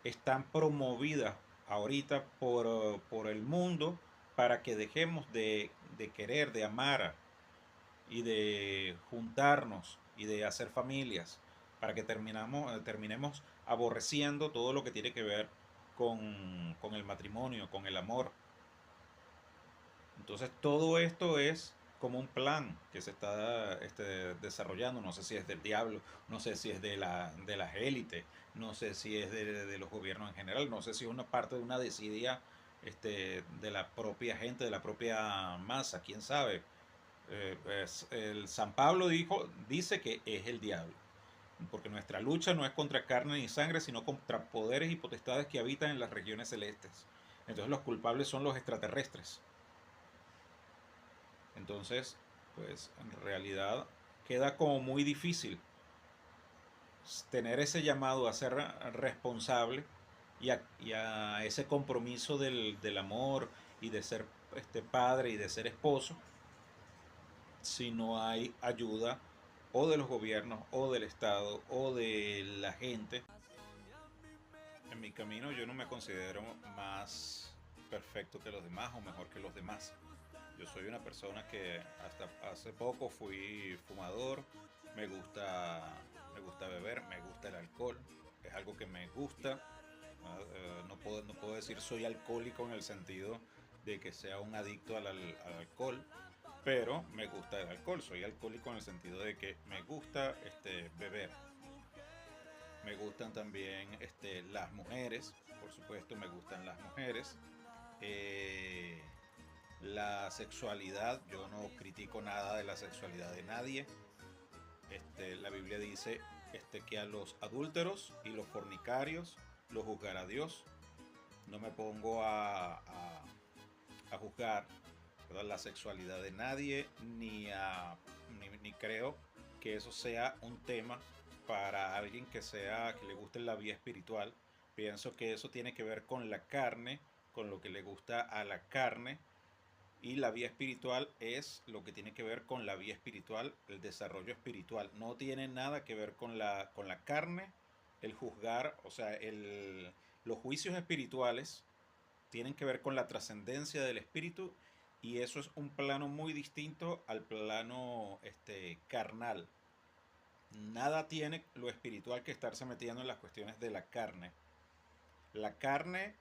están promovidas ahorita por el mundo para que dejemos de querer, de amar y de juntarnos y de hacer familias, para que terminemos aborreciendo todo lo que tiene que ver con el matrimonio, con el amor. Entonces todo esto es como un plan que se está desarrollando, no sé si es del diablo, no sé si es de las élites, no sé si es de los gobiernos en general, no sé si es una parte de una desidia de la propia gente, de la propia masa, quién sabe. Pues, el San Pablo dice que es el diablo, porque nuestra lucha no es contra carne ni sangre, sino contra poderes y potestades que habitan en las regiones celestes. Entonces los culpables son los extraterrestres. Entonces, pues en realidad queda como muy difícil tener ese llamado a ser responsable y a ese compromiso del amor y de ser padre y de ser esposo si no hay ayuda o de los gobiernos o del Estado o de la gente. En mi camino yo no me considero más perfecto que los demás o mejor que los demás. Yo soy una persona que hasta hace poco fui fumador, me gusta, me gusta beber, me gusta el alcohol, es algo que me gusta. No puedo decir soy alcohólico en el sentido de que sea un adicto al alcohol, pero me gusta el alcohol. Soy alcohólico en el sentido de que me gusta beber. Me gustan también las mujeres, por supuesto, me gustan las mujeres. Eh, la sexualidad, yo no critico nada de la sexualidad de nadie. La Biblia dice que a los adúlteros y los fornicarios los juzgará Dios. No me pongo a juzgar, ¿verdad?, la sexualidad de nadie, ni creo que eso sea un tema para alguien que le guste la vida espiritual. Pienso que eso tiene que ver con la carne, con lo que le gusta a la carne, y la vía espiritual es lo que tiene que ver con la vía espiritual, el desarrollo espiritual. No tiene nada que ver con la carne, el juzgar, o sea, los juicios espirituales tienen que ver con la trascendencia del espíritu y eso es un plano muy distinto al plano carnal. Nada tiene lo espiritual que estarse metiendo en las cuestiones de la carne. La carne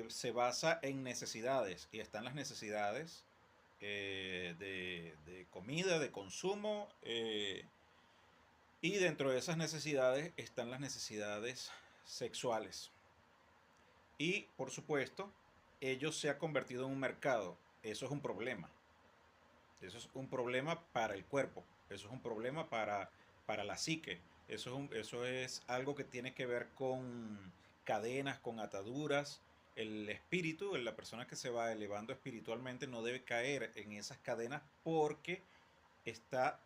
se basa en necesidades y están las necesidades de comida, de consumo, y dentro de esas necesidades están las necesidades sexuales. Y por supuesto, ello se ha convertido en un mercado. Eso es un problema. Eso es un problema para el cuerpo. Eso es un problema para la psique. Eso es algo que tiene que ver con cadenas, con ataduras. El espíritu, la persona que se va elevando espiritualmente no debe caer en esas cadenas porque está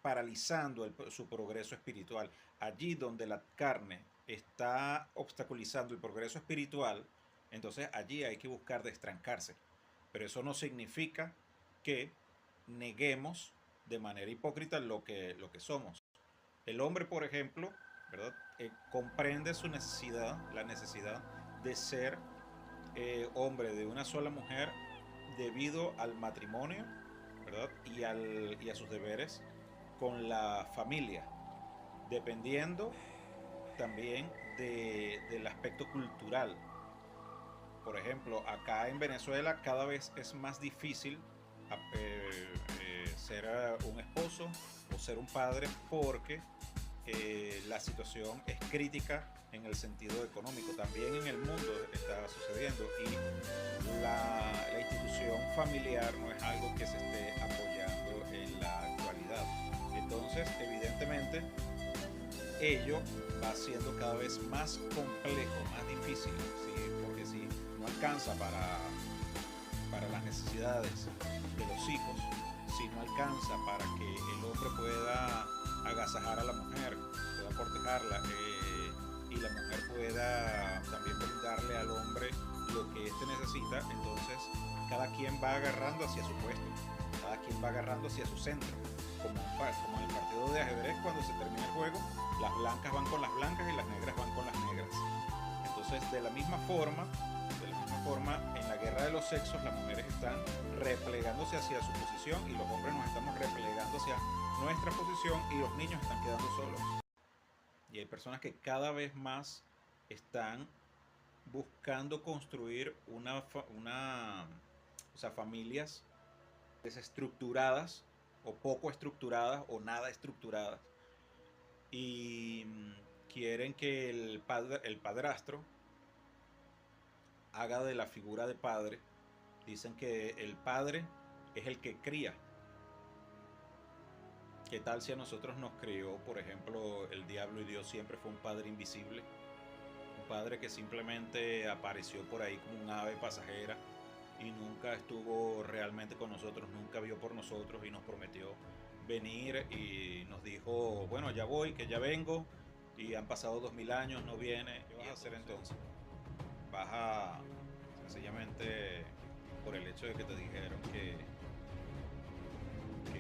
paralizando su progreso espiritual. Allí donde la carne está obstaculizando el progreso espiritual, entonces allí hay que buscar destrancarse. Pero eso no significa que neguemos de manera hipócrita lo que somos. El hombre, por ejemplo, ¿verdad? Comprende su necesidad, la necesidad de ser hombre de una sola mujer debido al matrimonio, ¿verdad? Y a sus deberes con la familia, dependiendo también del aspecto cultural. Por ejemplo, acá en Venezuela cada vez es más difícil ser un esposo o ser un padre porque la situación es crítica en el sentido económico. También en el mundo está sucediendo y la institución familiar no es algo que se esté apoyando en la actualidad. Entonces, evidentemente, ello va siendo cada vez más complejo, más difícil, ¿sí? Porque si no alcanza para las necesidades de los hijos, si no alcanza para que el hombre pueda agasajar a la mujer, pueda cortejarla, y la mujer pueda también brindarle al hombre lo que éste necesita, entonces cada quien va agarrando hacia su puesto, cada quien va agarrando hacia su centro, como en el partido de ajedrez. Cuando se termina el juego, las blancas van con las blancas y las negras van con las negras. Entonces, de la misma forma, en la guerra de los sexos, las mujeres están replegándose hacia su posición y los hombres nos estamos replegando hacia nuestra posición y los niños están quedando solos. Y hay personas que cada vez más están buscando construir o sea, familias desestructuradas o poco estructuradas o nada estructuradas. Y quieren que el padrastro haga de la figura de padre. Dicen que el padre es el que cría. ¿Qué tal si a nosotros nos crió, por ejemplo, el diablo y Dios siempre fue un padre invisible? Un padre que simplemente apareció por ahí como un ave pasajera y nunca estuvo realmente con nosotros, nunca vio por nosotros y nos prometió venir y nos dijo, bueno, ya voy, que ya vengo, y han pasado 2000 años, no viene. ¿Qué vas a hacer entonces? Vas a, sencillamente, por el hecho de que te dijeron que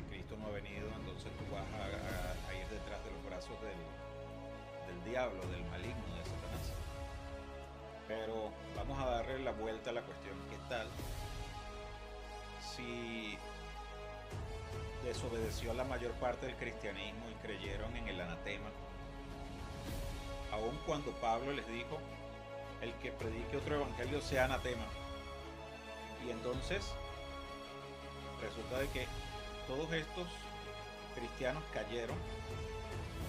Cristo no ha venido, entonces tú vas a ir detrás de los brazos del diablo, del maligno, de Satanás. Pero vamos a darle la vuelta a la cuestión. ¿Qué tal si desobedeció a la mayor parte del cristianismo y creyeron en el anatema? Aun cuando Pablo les dijo, el que predique otro evangelio sea anatema. Y entonces resulta de que todos estos cristianos cayeron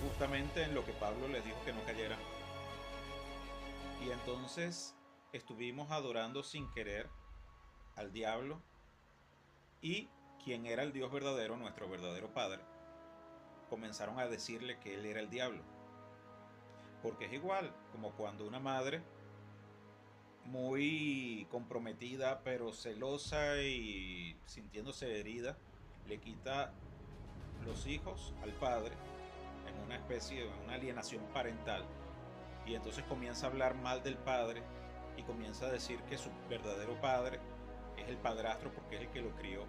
justamente en lo que Pablo les dijo que no cayeran. Y entonces estuvimos adorando sin querer al diablo y quien era el Dios verdadero, nuestro verdadero Padre, comenzaron a decirle que él era el diablo. Porque es igual como cuando una madre muy comprometida pero celosa y sintiéndose herida le quita los hijos al padre en una especie de una alienación parental, y entonces comienza a hablar mal del padre y comienza a decir que su verdadero padre es el padrastro porque es el que lo crió.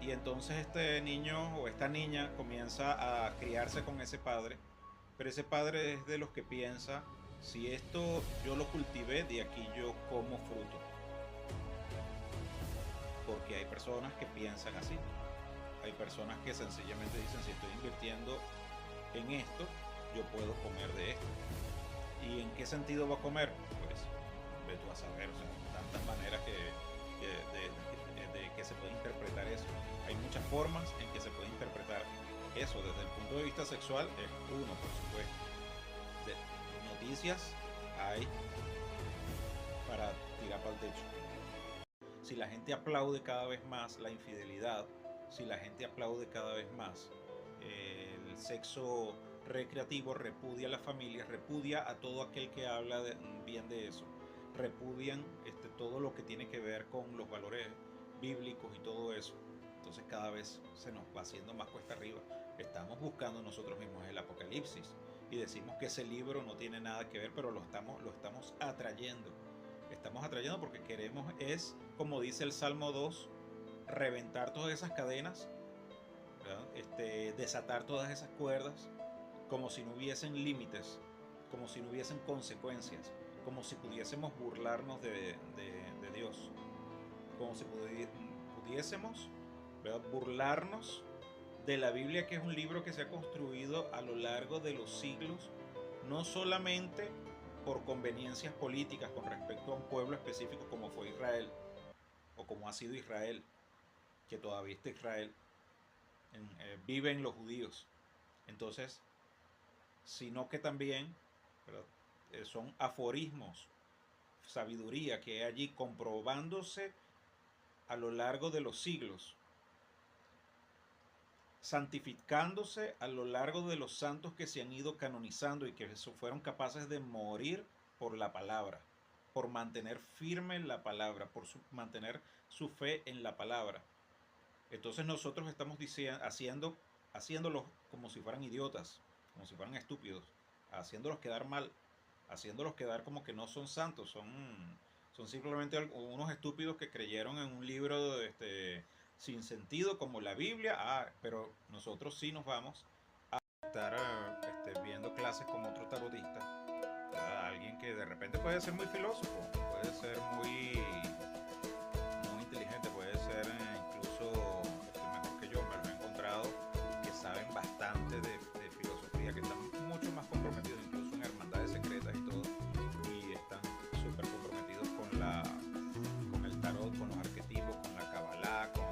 Y entonces este niño o esta niña comienza a criarse con ese padre, pero ese padre es de los que piensa, si esto yo lo cultivé, de aquí yo como fruto. Porque hay personas que piensan así. Hay personas que sencillamente dicen, si estoy invirtiendo en esto, yo puedo comer de esto. ¿Y en qué sentido va a comer? Pues ve tú a saber, o sea, tantas maneras de que se puede interpretar eso. Hay muchas formas en que se puede interpretar eso. Desde el punto de vista sexual es uno, por supuesto. De noticias hay para tirar para el techo. Si la gente aplaude cada vez más la infidelidad, si la gente aplaude cada vez más. El sexo recreativo repudia a la familia, repudia a todo aquel que habla bien de eso, repudian todo lo que tiene que ver con los valores bíblicos y todo eso. Entonces cada vez se nos va haciendo más cuesta arriba. Estamos buscando nosotros mismos el Apocalipsis y decimos que ese libro no tiene nada que ver, pero lo estamos atrayendo. Estamos atrayendo porque queremos, es como dice el Salmo 2, reventar todas esas cadenas, desatar todas esas cuerdas, como si no hubiesen límites, como si no hubiesen consecuencias, como si pudiésemos burlarnos de Dios, como si pudiésemos, ¿verdad?, burlarnos de la Biblia, que es un libro que se ha construido a lo largo de los siglos, no solamente por conveniencias políticas con respecto a un pueblo específico como fue Israel, o como ha sido Israel, que todavía está Israel, viven los judíos. Entonces, sino que también, ¿verdad?, son aforismos, sabiduría que hay allí comprobándose a lo largo de los siglos, santificándose a lo largo de los santos que se han ido canonizando y que fueron capaces de morir por la palabra, por mantener firme la palabra, por mantener su fe en la palabra. Entonces nosotros estamos haciéndolos como si fueran idiotas, como si fueran estúpidos, haciéndolos quedar mal, haciéndolos quedar como que no son santos, son simplemente unos estúpidos que creyeron en un libro sin sentido como la Biblia. Pero nosotros sí nos vamos a estar viendo clases con otro tarotista, alguien que de repente puede ser muy filósofo, puede ser muy inteligente, puede ser incluso mejor que yo. Me lo he encontrado que saben bastante de filosofía, que están mucho más comprometidos incluso en hermandades secretas y todo, y están súper comprometidos con el tarot, con los arquetipos, con la cabalá, con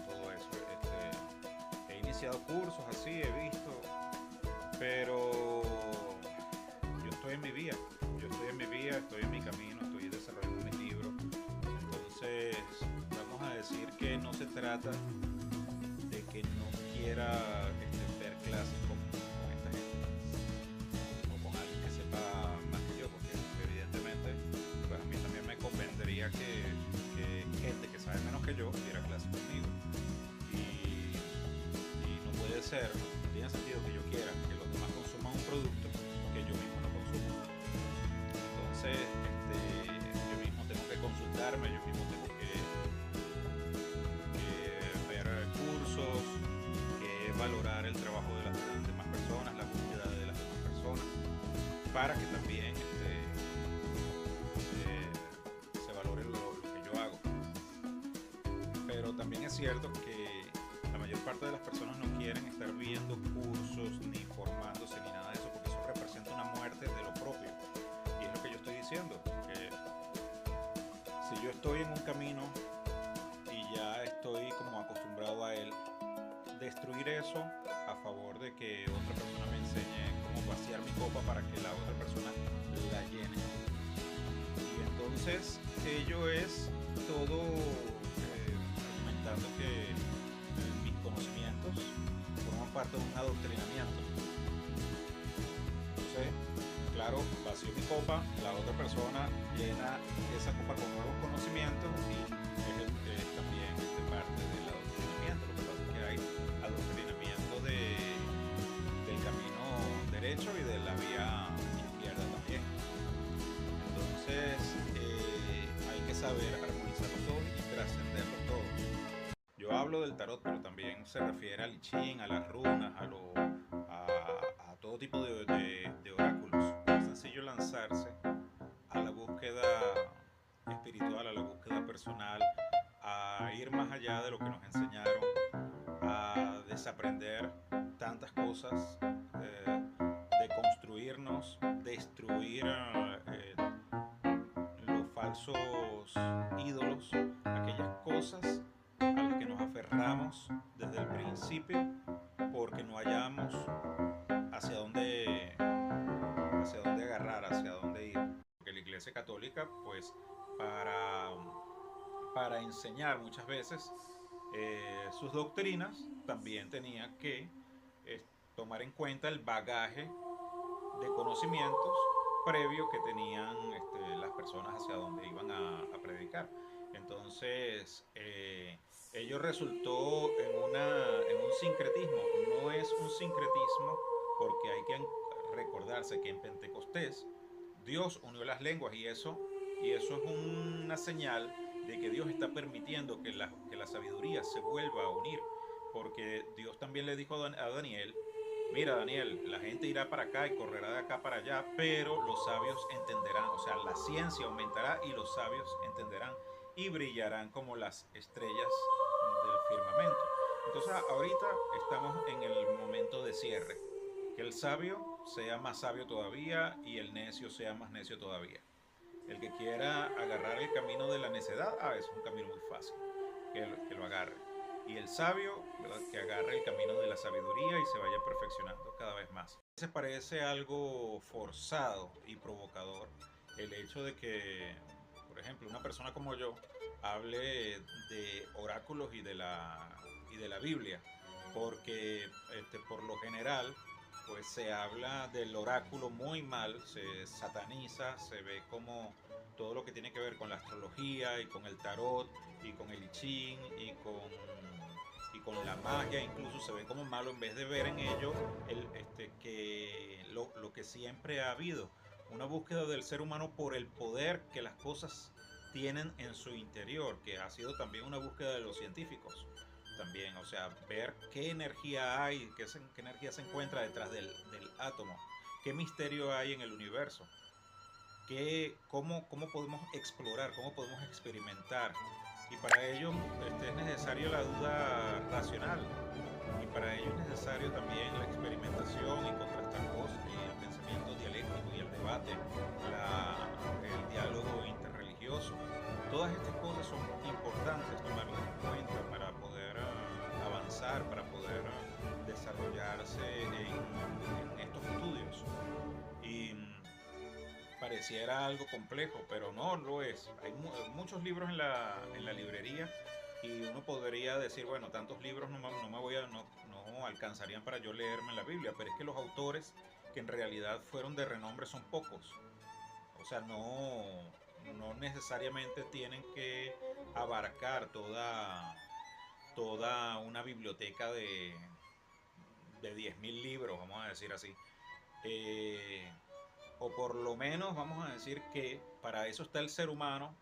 todo eso. He iniciado cursos así, he visto, pero yo estoy en mi vía, estoy en mi camino, estoy desarrollando mis libros. Entonces vamos a decir que no se trata de que no quiera ver clases con esta gente o con alguien que sepa más que yo, porque evidentemente pues a mí también me convendría que gente que sabe menos que yo diera clases conmigo, y no puede ser, no tiene sentido que yo quiera que los demás consuman un producto que yo mismo no consumo. Entonces yo mismo tengo que consultarme, yo mismo tengo que ver cursos, que valorar el trabajo de las demás personas, la búsqueda de las demás personas, para que también se valore lo que yo hago. Pero también es cierto que la mayor parte de las personas no quieren estar viendo cursos, ni formándose, ni nada de eso, porque eso representa una muerte de lo propio. Y es lo que yo estoy diciendo, que si yo estoy en un camino y ya estoy como acostumbrado a él, destruir eso a favor de que otra persona me enseñe cómo vaciar mi copa para que la otra persona la llene. Y entonces ello es todo argumentando que mis conocimientos forman parte de un adoctrinamiento. Entonces, claro, vacío mi copa, la otra persona llena esa copa con nuevos conocimientos, y es también parte del adoctrinamiento. Lo que pasa es que hay adoctrinamiento del camino derecho y de la vía izquierda también. Entonces hay que saber armonizarlos todos y trascenderlos todos. Yo hablo del tarot, pero también se refiere al I Ching, a las runas, a todo tipo de oráculos. Es sencillo lanzarse a la búsqueda espiritual, a la búsqueda personal, a ir más allá de lo que nos enseñaron, a desaprender tantas cosas, de construirnos, destruir los falsos ídolos, aquellas cosas a las que nos aferramos desde el principio porque no hallamos hacia dónde agarrar, hacia dónde ir. Porque la Iglesia Católica, pues, para enseñar muchas veces, sus doctrinas, también tenía que eh, tomar en cuenta el bagaje de conocimientos previo que tenían las personas hacia donde iban a predicar. Entonces, ello resultó en un sincretismo. No es un sincretismo porque hay que recordarse que en Pentecostés Dios unió las lenguas y eso es una señal de que Dios está permitiendo que la sabiduría se vuelva a unir. Porque Dios también le dijo a Daniel, mira Daniel, la gente irá para acá y correrá de acá para allá, pero los sabios entenderán, o sea, la ciencia aumentará y los sabios entenderán y brillarán como las estrellas del firmamento. Entonces ahorita estamos en el momento de cierre, que el sabio sea más sabio todavía y el necio sea más necio todavía. El que quiera agarrar el camino de la necedad, es un camino muy fácil, que lo agarre. Y el sabio, ¿verdad?, que agarre el camino de la sabiduría y se vaya perfeccionando cada vez más. Se parece algo forzado y provocador el hecho de que, por ejemplo, una persona como yo hable de oráculos y de la Biblia, porque por lo general pues se habla del oráculo muy mal, se sataniza, se ve como todo lo que tiene que ver con la astrología y con el tarot y con el I Ching y con la magia, incluso se ve como malo en vez de ver en ello lo que siempre ha habido, una búsqueda del ser humano por el poder que las cosas tienen en su interior, que ha sido también una búsqueda de los científicos también, o sea, ver qué energía hay, qué energía se encuentra detrás del átomo, qué misterio hay en el universo, cómo podemos explorar, cómo podemos experimentar. Y para ello es necesario la duda racional, y para ello es necesario también la experimentación y contrastar cosas, y el pensamiento dialéctico y el debate, el diálogo interreligioso. Todas estas cosas son importantes tomarlas en cuenta para poder avanzar, para poder desarrollarse en estos estudios. Y pareciera algo complejo, pero no lo es. Hay muchos libros en la librería y uno podría decir, bueno, tantos libros no alcanzarían para yo leerme la Biblia, pero es que los autores que en realidad fueron de renombre son pocos. O sea, no necesariamente tienen que abarcar toda una biblioteca de 10.000 libros, vamos a decir así. Eh, o por lo menos vamos a decir que para eso está el ser humano,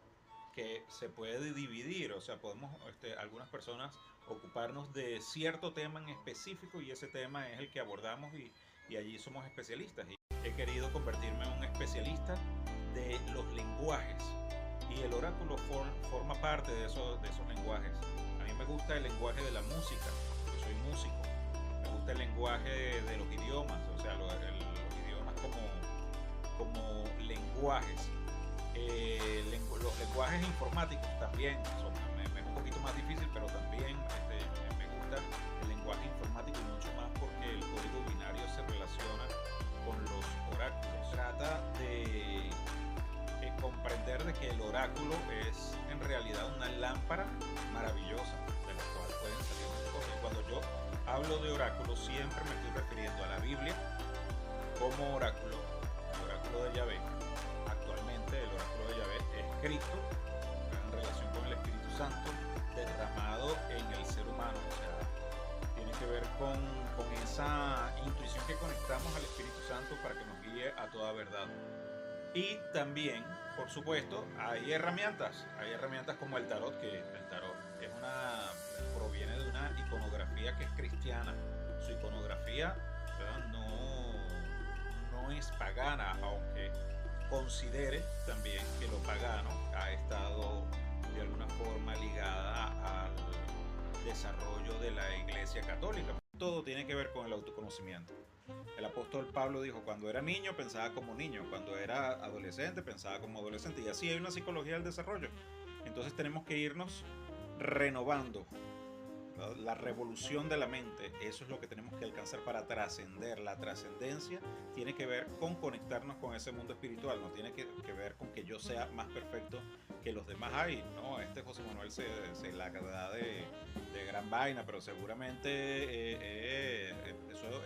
que se puede dividir, o sea, podemos algunas personas ocuparnos de cierto tema en específico y ese tema es el que abordamos y allí somos especialistas. Y he querido convertirme en un especialista de los lenguajes y el oráculo forma parte de esos lenguajes. A mí me gusta el lenguaje de la música, yo soy músico, me gusta el lenguaje de los idiomas, o sea, los idiomas como lenguajes. Los lenguajes informáticos también me es un poquito más difícil, pero también me gusta el lenguaje informático y mucho más porque el código binario se relaciona con los oráculos. Trata de comprender de que el oráculo es en realidad una lámpara maravillosa de la cual pueden salir muchas cosas. Y cuando yo hablo de oráculo siempre me estoy refiriendo a la Biblia como oráculo, el oráculo de Yahvé. Actualmente el oráculo de Yahvé es Cristo en relación con el Espíritu Santo derramado en el ser humano, o sea, tiene que ver con esa intuición que conectamos al Espíritu Santo para que nos guíe a toda verdad. Y también, por supuesto, hay herramientas como el tarot, que el tarot proviene de una iconografía que es cristiana. Su iconografía, ¿verdad?, no es pagana, aunque considere también que lo pagano ha estado de alguna forma ligada al desarrollo de la Iglesia Católica. Todo tiene que ver con el autoconocimiento. El apóstol Pablo dijo, cuando era niño pensaba como niño, cuando era adolescente pensaba como adolescente, y así hay una psicología del desarrollo. Entonces tenemos que irnos renovando, ¿no?, la revolución de la mente. Eso es lo que tenemos que alcanzar para trascender. La trascendencia tiene que ver con conectarnos con ese mundo espiritual, no tiene que ver con que yo sea más perfecto que los demás. No, José Manuel se la da de gran vaina, pero seguramente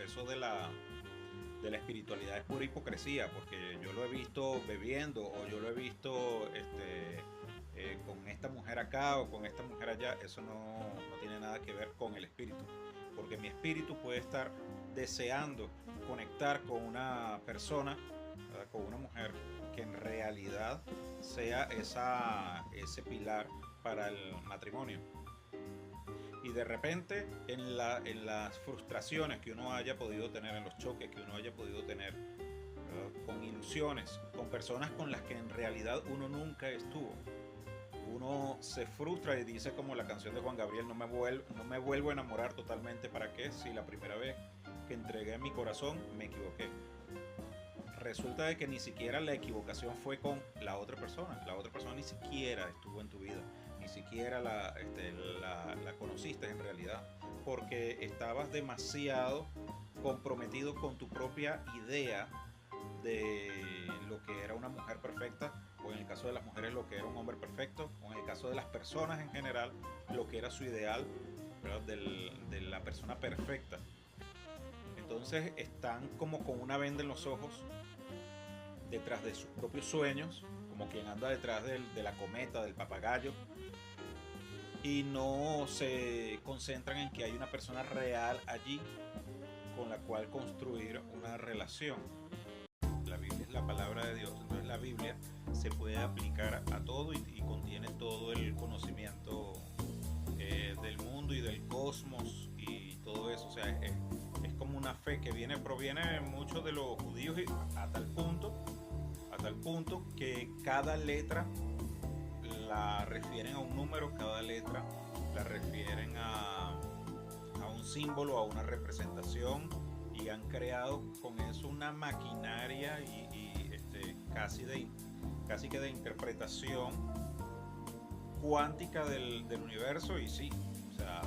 eso de la espiritualidad es pura hipocresía, porque yo lo he visto bebiendo o yo lo he visto con esta mujer acá o con esta mujer allá. Eso no tiene nada que ver con el espíritu, porque mi espíritu puede estar deseando conectar con una persona, ¿verdad? Con una mujer que en realidad sea ese pilar para el matrimonio. Y de repente en las frustraciones que uno haya podido tener, en los choques que uno haya podido tener, ¿verdad? Con ilusiones, con personas con las que en realidad uno nunca estuvo, uno se frustra y dice como la canción de Juan Gabriel: no me vuelvo a enamorar totalmente, ¿para qué? Si la primera vez que entregué mi corazón me equivoqué. Resulta de que ni siquiera la equivocación fue con la otra persona ni siquiera estuvo en tu vida, ni siquiera la conociste en realidad, porque estabas demasiado comprometido con tu propia idea de lo que era una mujer perfecta, o en el caso de las mujeres lo que era un hombre perfecto, o en el caso de las personas en general lo que era su ideal, ¿verdad? De la persona perfecta. Entonces están como con una venda en los ojos, detrás de sus propios sueños, como quien anda detrás de la cometa, del papagayo, y no se concentran en que hay una persona real allí con la cual construir una relación. La Biblia es la palabra de Dios, entonces la Biblia se puede aplicar a todo y contiene todo el conocimiento del mundo y del cosmos y todo eso. O sea, es como una fe que proviene mucho de los judíos, y a tal punto que cada letra la refieren a un número, cada letra la refieren a un símbolo, a una representación, y han creado con eso una maquinaria casi que de interpretación cuántica del universo. Y sí, o sea,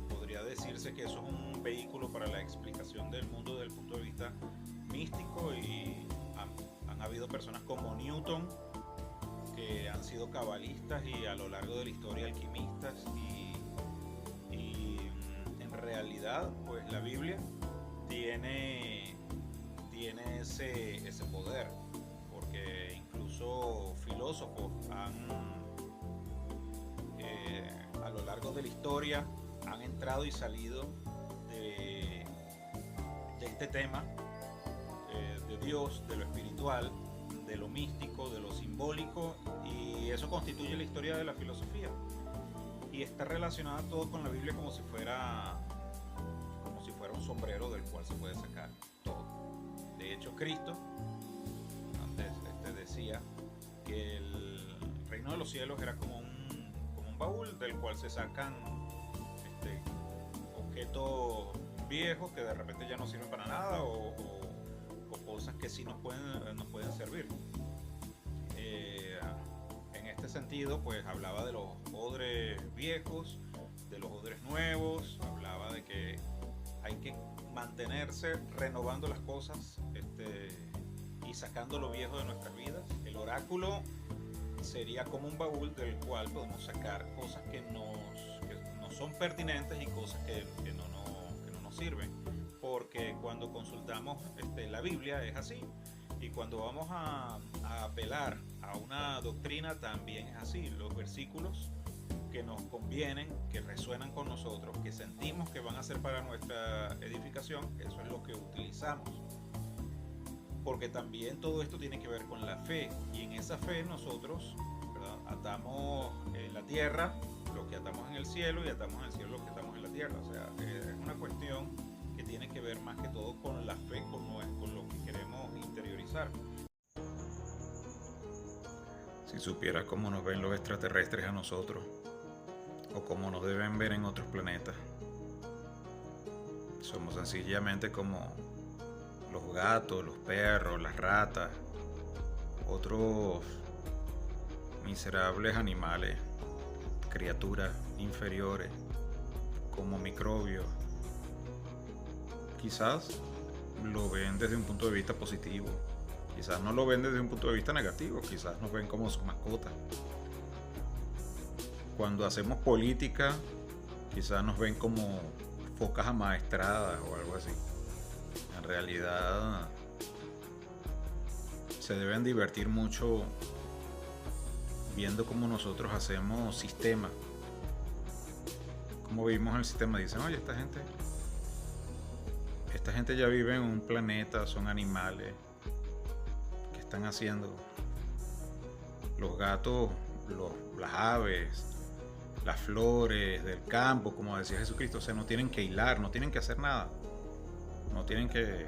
podría decirse que eso es un vehículo para la explicación del mundo desde el punto de vista místico, y han habido personas como Newton que han sido cabalistas y a lo largo de la historia alquimistas, y en realidad pues la Biblia tiene ese poder, porque incluso filósofos a lo largo de la historia han entrado y salido de este tema, de Dios, de lo espiritual, de lo místico, de lo simbólico, y eso constituye la historia de la filosofía, y está relacionada todo con la Biblia como si fuera un sombrero del cual se puede sacar todo. De hecho, Cristo antes decía que el reino de los cielos era como un baúl del cual se sacan objetos viejos que de repente ya no sirven para nada, o cosas que sí nos pueden servir. En este sentido, pues hablaba de los odres viejos, de los odres nuevos, hablaba de que hay que mantenerse renovando las cosas, y sacando lo viejo de nuestras vidas. El oráculo sería como un baúl del cual podemos sacar cosas que nos son pertinentes y cosas que no nos sirven, porque cuando consultamos la Biblia es así, y cuando vamos a apelar a una doctrina también es así. Los versículos que nos convienen, que resuenan con nosotros, que sentimos que van a ser para nuestra edificación, eso es lo que utilizamos, porque también todo esto tiene que ver con la fe, y en esa fe nosotros, ¿verdad?, atamos en la tierra lo que atamos en el cielo, y atamos en el cielo lo que atamos en la tierra. O sea, es una cuestión que tiene que ver más que todo con la fe, con lo que queremos interiorizar. Si supieras cómo nos ven los extraterrestres a nosotros, o cómo nos deben ver en otros planetas, somos sencillamente como los gatos, los perros, las ratas, otros miserables animales, criaturas inferiores, como microbios. Quizás lo ven desde un punto de vista positivo, quizás no lo ven desde un punto de vista negativo, quizás nos ven como sus mascotas. cuando hacemos política, quizás nos ven como focas amaestradas o algo así. En realidad, se deben divertir mucho viendo cómo nosotros hacemos sistema, cómo vivimos el sistema. Dicen, oye, esta gente ya vive en un planeta, son animales. ¿Qué están haciendo? Los gatos, las aves, las flores del campo, como decía Jesucristo, o sea, no tienen que hilar, no tienen que hacer nada, no tienen que,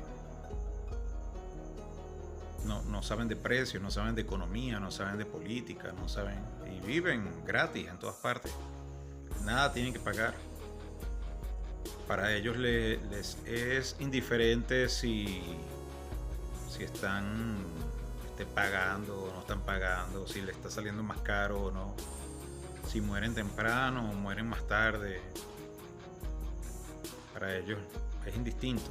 no saben de precios, no saben de economía, no saben de política, no saben, y viven gratis en todas partes, nada tienen que pagar. Para ellos les es indiferente si están pagando o no están pagando, si le está saliendo más caro o no, si mueren temprano o mueren más tarde. Para ellos es indistinto.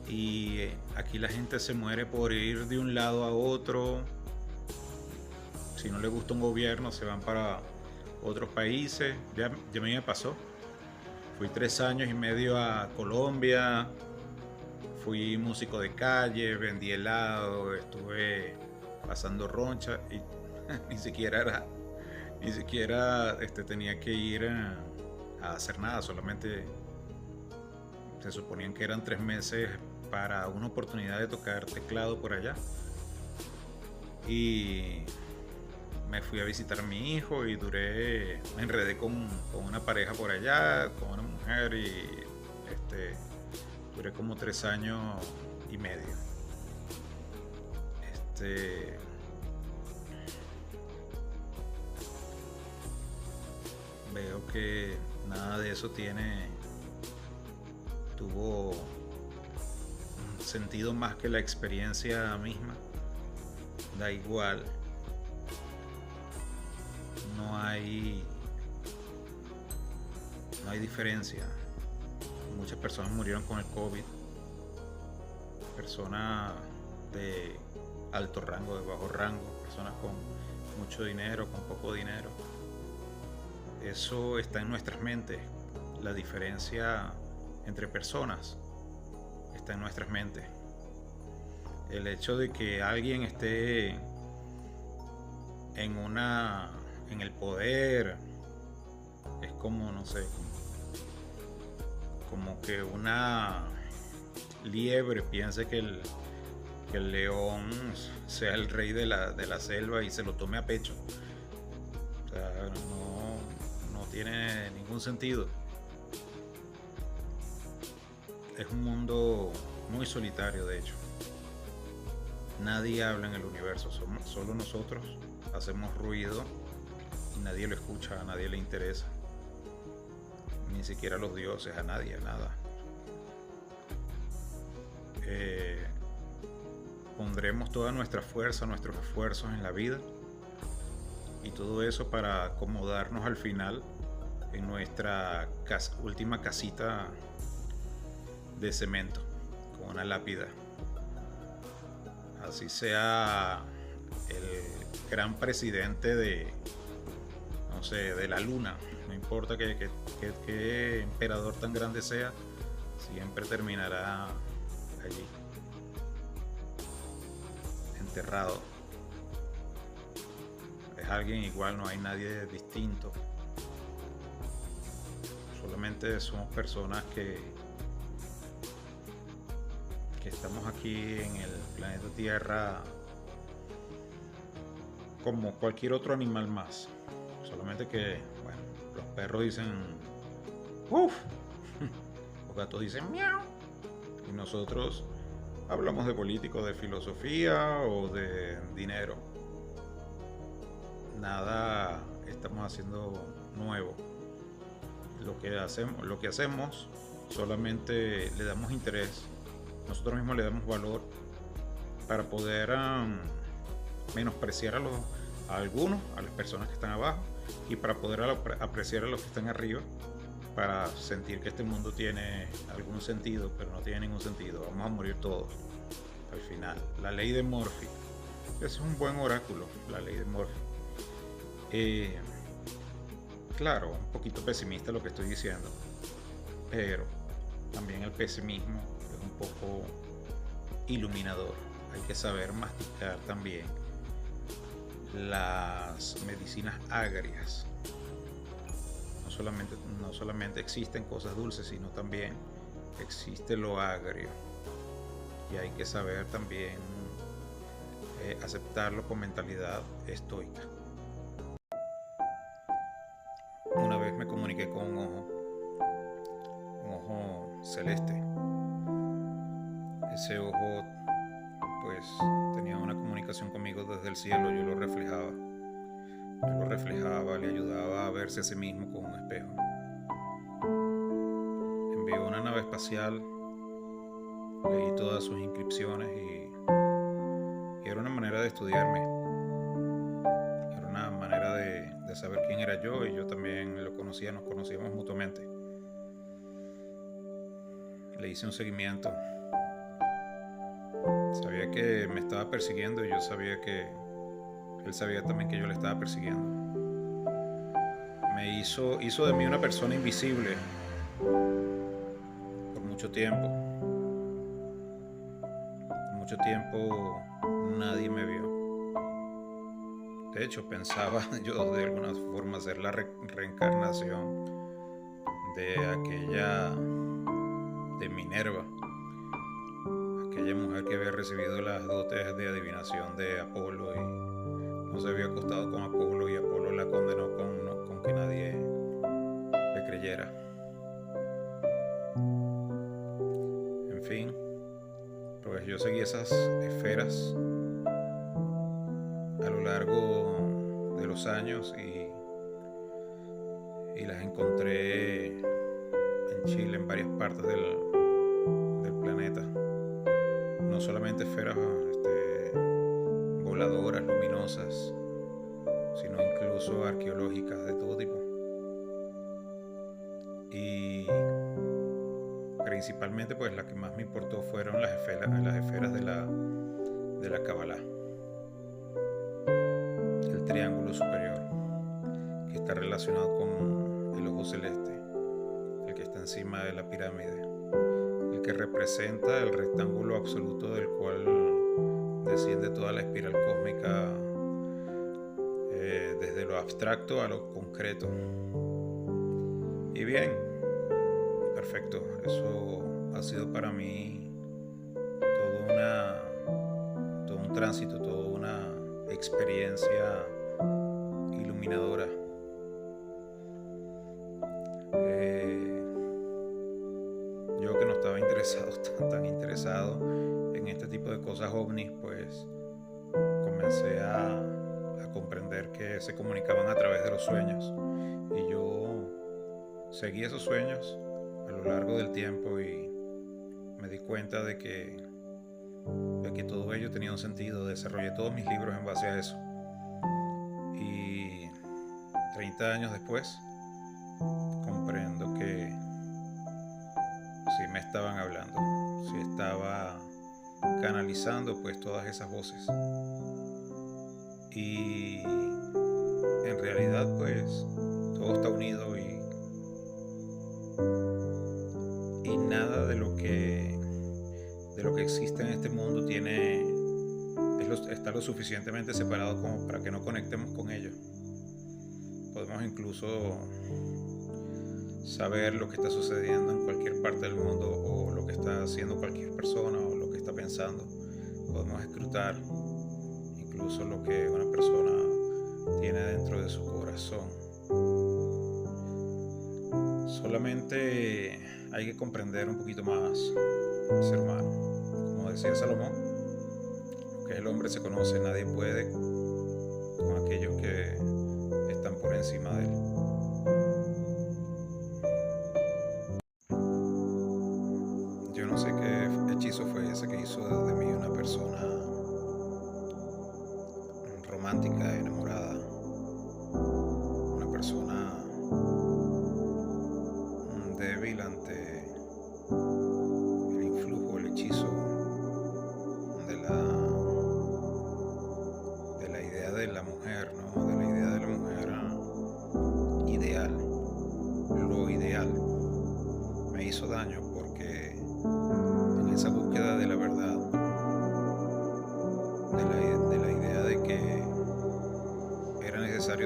Y aquí la gente se muere por ir de un lado a otro. Si no les gusta un gobierno, se van para otros países. Ya a mí me pasó. Fui 3 años y medio a Colombia. Fui músico de calle, vendí helado, estuve pasando roncha y ni siquiera tenía que ir a hacer nada, solamente se suponían que eran 3 meses para una oportunidad de tocar teclado por allá. Y me fui a visitar a mi hijo y me enredé con una pareja por allá, con una mujer, y duré como 3 años y medio. Veo que nada de eso tuvo sentido más que la experiencia misma. Da igual. No hay diferencia. Muchas personas murieron con el COVID. Personas de alto rango, de bajo rango, personas con mucho dinero, con poco dinero. Eso está en nuestras mentes. La diferencia entre personas está en nuestras mentes. El hecho de que alguien esté en el poder es como, no sé, como que una liebre piense que el león sea el rey de la selva y se lo tome a pecho. O sea, no tiene ningún sentido. Es un mundo muy solitario, de hecho. Nadie habla en el universo, somos solo nosotros, hacemos ruido y nadie lo escucha, a nadie le interesa. Ni siquiera los dioses, a nadie, a nada. Pondremos toda nuestra fuerza, nuestros esfuerzos en la vida, y todo eso para acomodarnos al final en nuestra última casita de cemento con una lápida. Así sea el gran presidente de la luna, no importa qué emperador tan grande sea, siempre terminará allí, enterrado. Es alguien igual, no hay nadie distinto. Solamente somos personas que estamos aquí en el planeta Tierra como cualquier otro animal más. Solamente que, bueno, los perros dicen ¡uf! Los gatos dicen ¡miau! Y nosotros hablamos de políticos, de filosofía o de dinero. Nada estamos haciendo nuevo. Lo que hacemos solamente le damos interés. Nosotros mismos le damos valor para poder menospreciar a algunos, a las personas que están abajo, y para poder apreciar a los que están arriba, para sentir que este mundo tiene algún sentido, pero no tiene ningún sentido. Vamos a morir todos al final. La ley de Murphy. Ese es un buen oráculo, la ley de Murphy. Claro, un poquito pesimista lo que estoy diciendo, pero también el pesimismo es un poco iluminador. Hay que saber masticar también las medicinas agrias. No solamente existen cosas dulces, sino también existe lo agrio. Y hay que saber también aceptarlo con mentalidad estoica. Una vez me comuniqué con un ojo celeste. Ese ojo pues tenía una comunicación conmigo desde el cielo, yo lo reflejaba, le ayudaba a verse a sí mismo con un espejo. Envió una nave espacial, leí todas sus inscripciones y era una manera de estudiarme, era una manera de saber quién era yo, y yo también lo conocía, nos conocíamos mutuamente. Le hice un seguimiento. Sabía que me estaba persiguiendo y yo sabía que él sabía también que yo le estaba persiguiendo. Me hizo de mí una persona invisible por mucho tiempo. Por mucho tiempo nadie me vio. De hecho, pensaba yo de alguna forma ser la reencarnación de Minerva, aquella mujer que había recibido las dotes de adivinación de Apolo y no se había acostado con Apolo, y Apolo la condenó con que nadie le creyera. En fin, pues yo seguí esas esferas a lo largo de los años y las encontré en Chile, en varias partes del planeta. No solamente esferas voladoras, luminosas, sino incluso arqueológicas de todo tipo. Y principalmente pues la que más me importó fueron las esferas de la Kabbalah. El triángulo superior, que está relacionado con el ojo celeste, el que está encima de la pirámide, el que representa el rectángulo absoluto del cual desciende toda la espiral cósmica, desde lo abstracto a lo concreto. Y bien, perfecto, eso ha sido para mí todo un tránsito, toda una experiencia iluminadora. Yo que no estaba tan interesado en este tipo de cosas ovnis, pues comencé a comprender que se comunicaban a través de los sueños, y yo seguí esos sueños a lo largo del tiempo y me di cuenta de que todo ello tenía un sentido. Desarrollé todos mis libros en base a eso, y 30 años después comprendo que sí me estaban hablando, sí estaba canalizando pues todas esas voces, y en realidad pues todo está unido, y nada de lo que existe en este mundo está lo suficientemente separado como para que no conectemos con ello. Podemos incluso saber lo que está sucediendo en cualquier parte del mundo, o lo que está haciendo cualquier persona, o lo que está pensando. Podemos escrutar incluso lo que una persona tiene dentro de su corazón. Solamente hay que comprender un poquito más, ser humano. Como decía Salomón, lo que el hombre se conoce, nadie puede con aquellos que están por encima de él. Yo no sé qué hechizo fue ese que hizo de mí una persona romántica, enamorada, una persona débil ante el influjo, el hechizo de la idea de la mujer, ¿no? De la idea de la mujer ideal.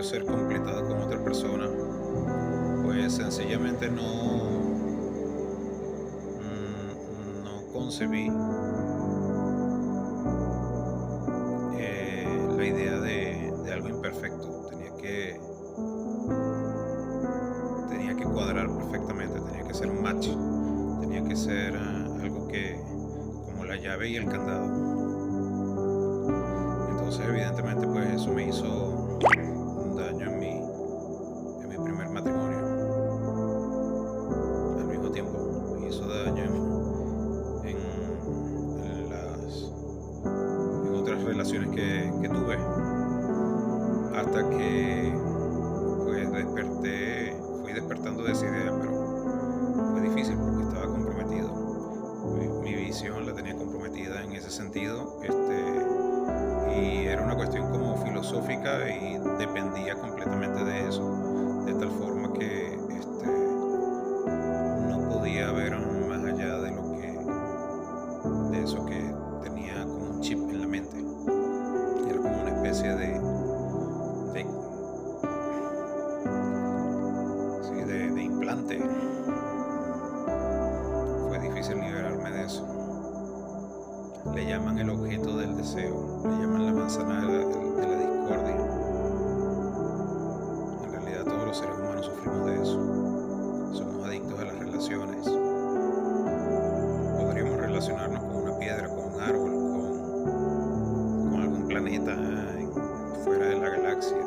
necesario ser completado con otra persona, pues sencillamente no concebí la idea de algo imperfecto. Tenía que cuadrar perfectamente, tenía que ser un match, tenía que ser algo que, como la llave y el candado. Entonces, evidentemente, pues eso me hizo un daño en mi primer matrimonio. Al mismo tiempo, me hizo daño en otras relaciones que tuve, hasta que pues fui despertando de esa idea, pero fue difícil porque estaba comprometido. Mi visión la tenía comprometida en ese sentido, y era una cuestión como filosófica y dependía completamente de eso, de tal forma que no podía ver más allá de eso que tenía como un chip en la mente. Era como una especie de implante. Fue difícil liberarme de eso. Le llaman el objeto del deseo, le llaman la manzana de la discordia. En realidad todos los seres humanos sufrimos de eso. Somos adictos a las relaciones. Podríamos relacionarnos con una piedra, con un árbol, con algún planeta fuera de la galaxia,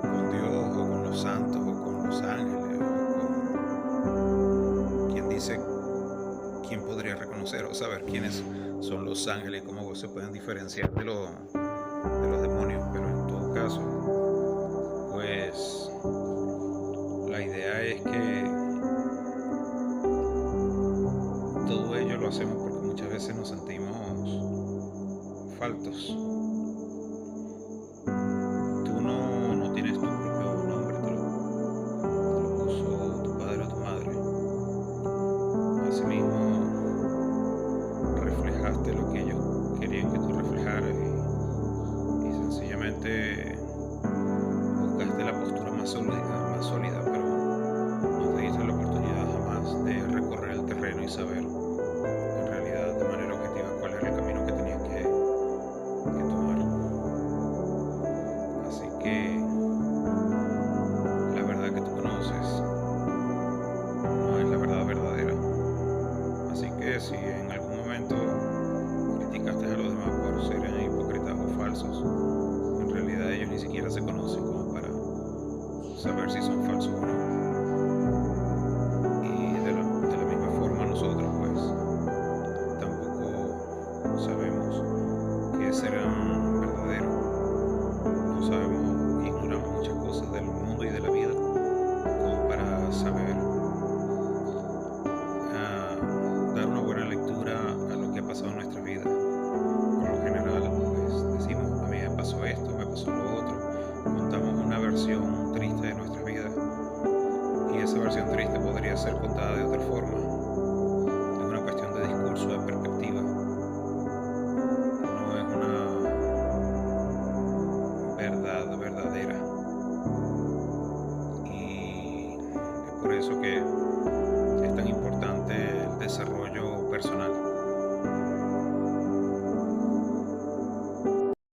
con Dios o con los santos o con los ángeles, o con quien dice. ¿Quién podría reconocer o saber quiénes son los ángeles y cómo se pueden diferenciar de los demonios? Pero en todo caso, pues la idea es que todo ello lo hacemos porque muchas veces nos sentimos faltos. Tú no tienes tu propio nombre, te lo puso tu padre o tu madre. Asimismo, reflejaste lo que ellos querían que tú reflejaras, y sencillamente buscaste la postura más sólida, pero no te diste la oportunidad jamás de recorrer el terreno y saber en realidad de manera objetiva cuál era el camino que tenías que tomar. Así que la verdad que tú conoces no es la verdad verdadera. Así que si en algún momento criticaste a los demás por ser hipócritas o falsos, en realidad ellos ni siquiera se conocen como para saber si son falsos o no. Y de la misma forma nosotros pues tampoco sabemos qué serán verdaderos. No sabemos, ignoramos muchas cosas del mundo y de la vida como para saber dar una buena lectura a lo que ha pasado en nuestra vida. Por lo general, pues decimos, a mí me pasó esto, me pasó lo otro. Contamos una versión triste de nuestra vida, y esa versión triste podría ser contada de otra forma. Es una cuestión de discurso, de perspectiva. No es una verdad verdadera. Y es por eso que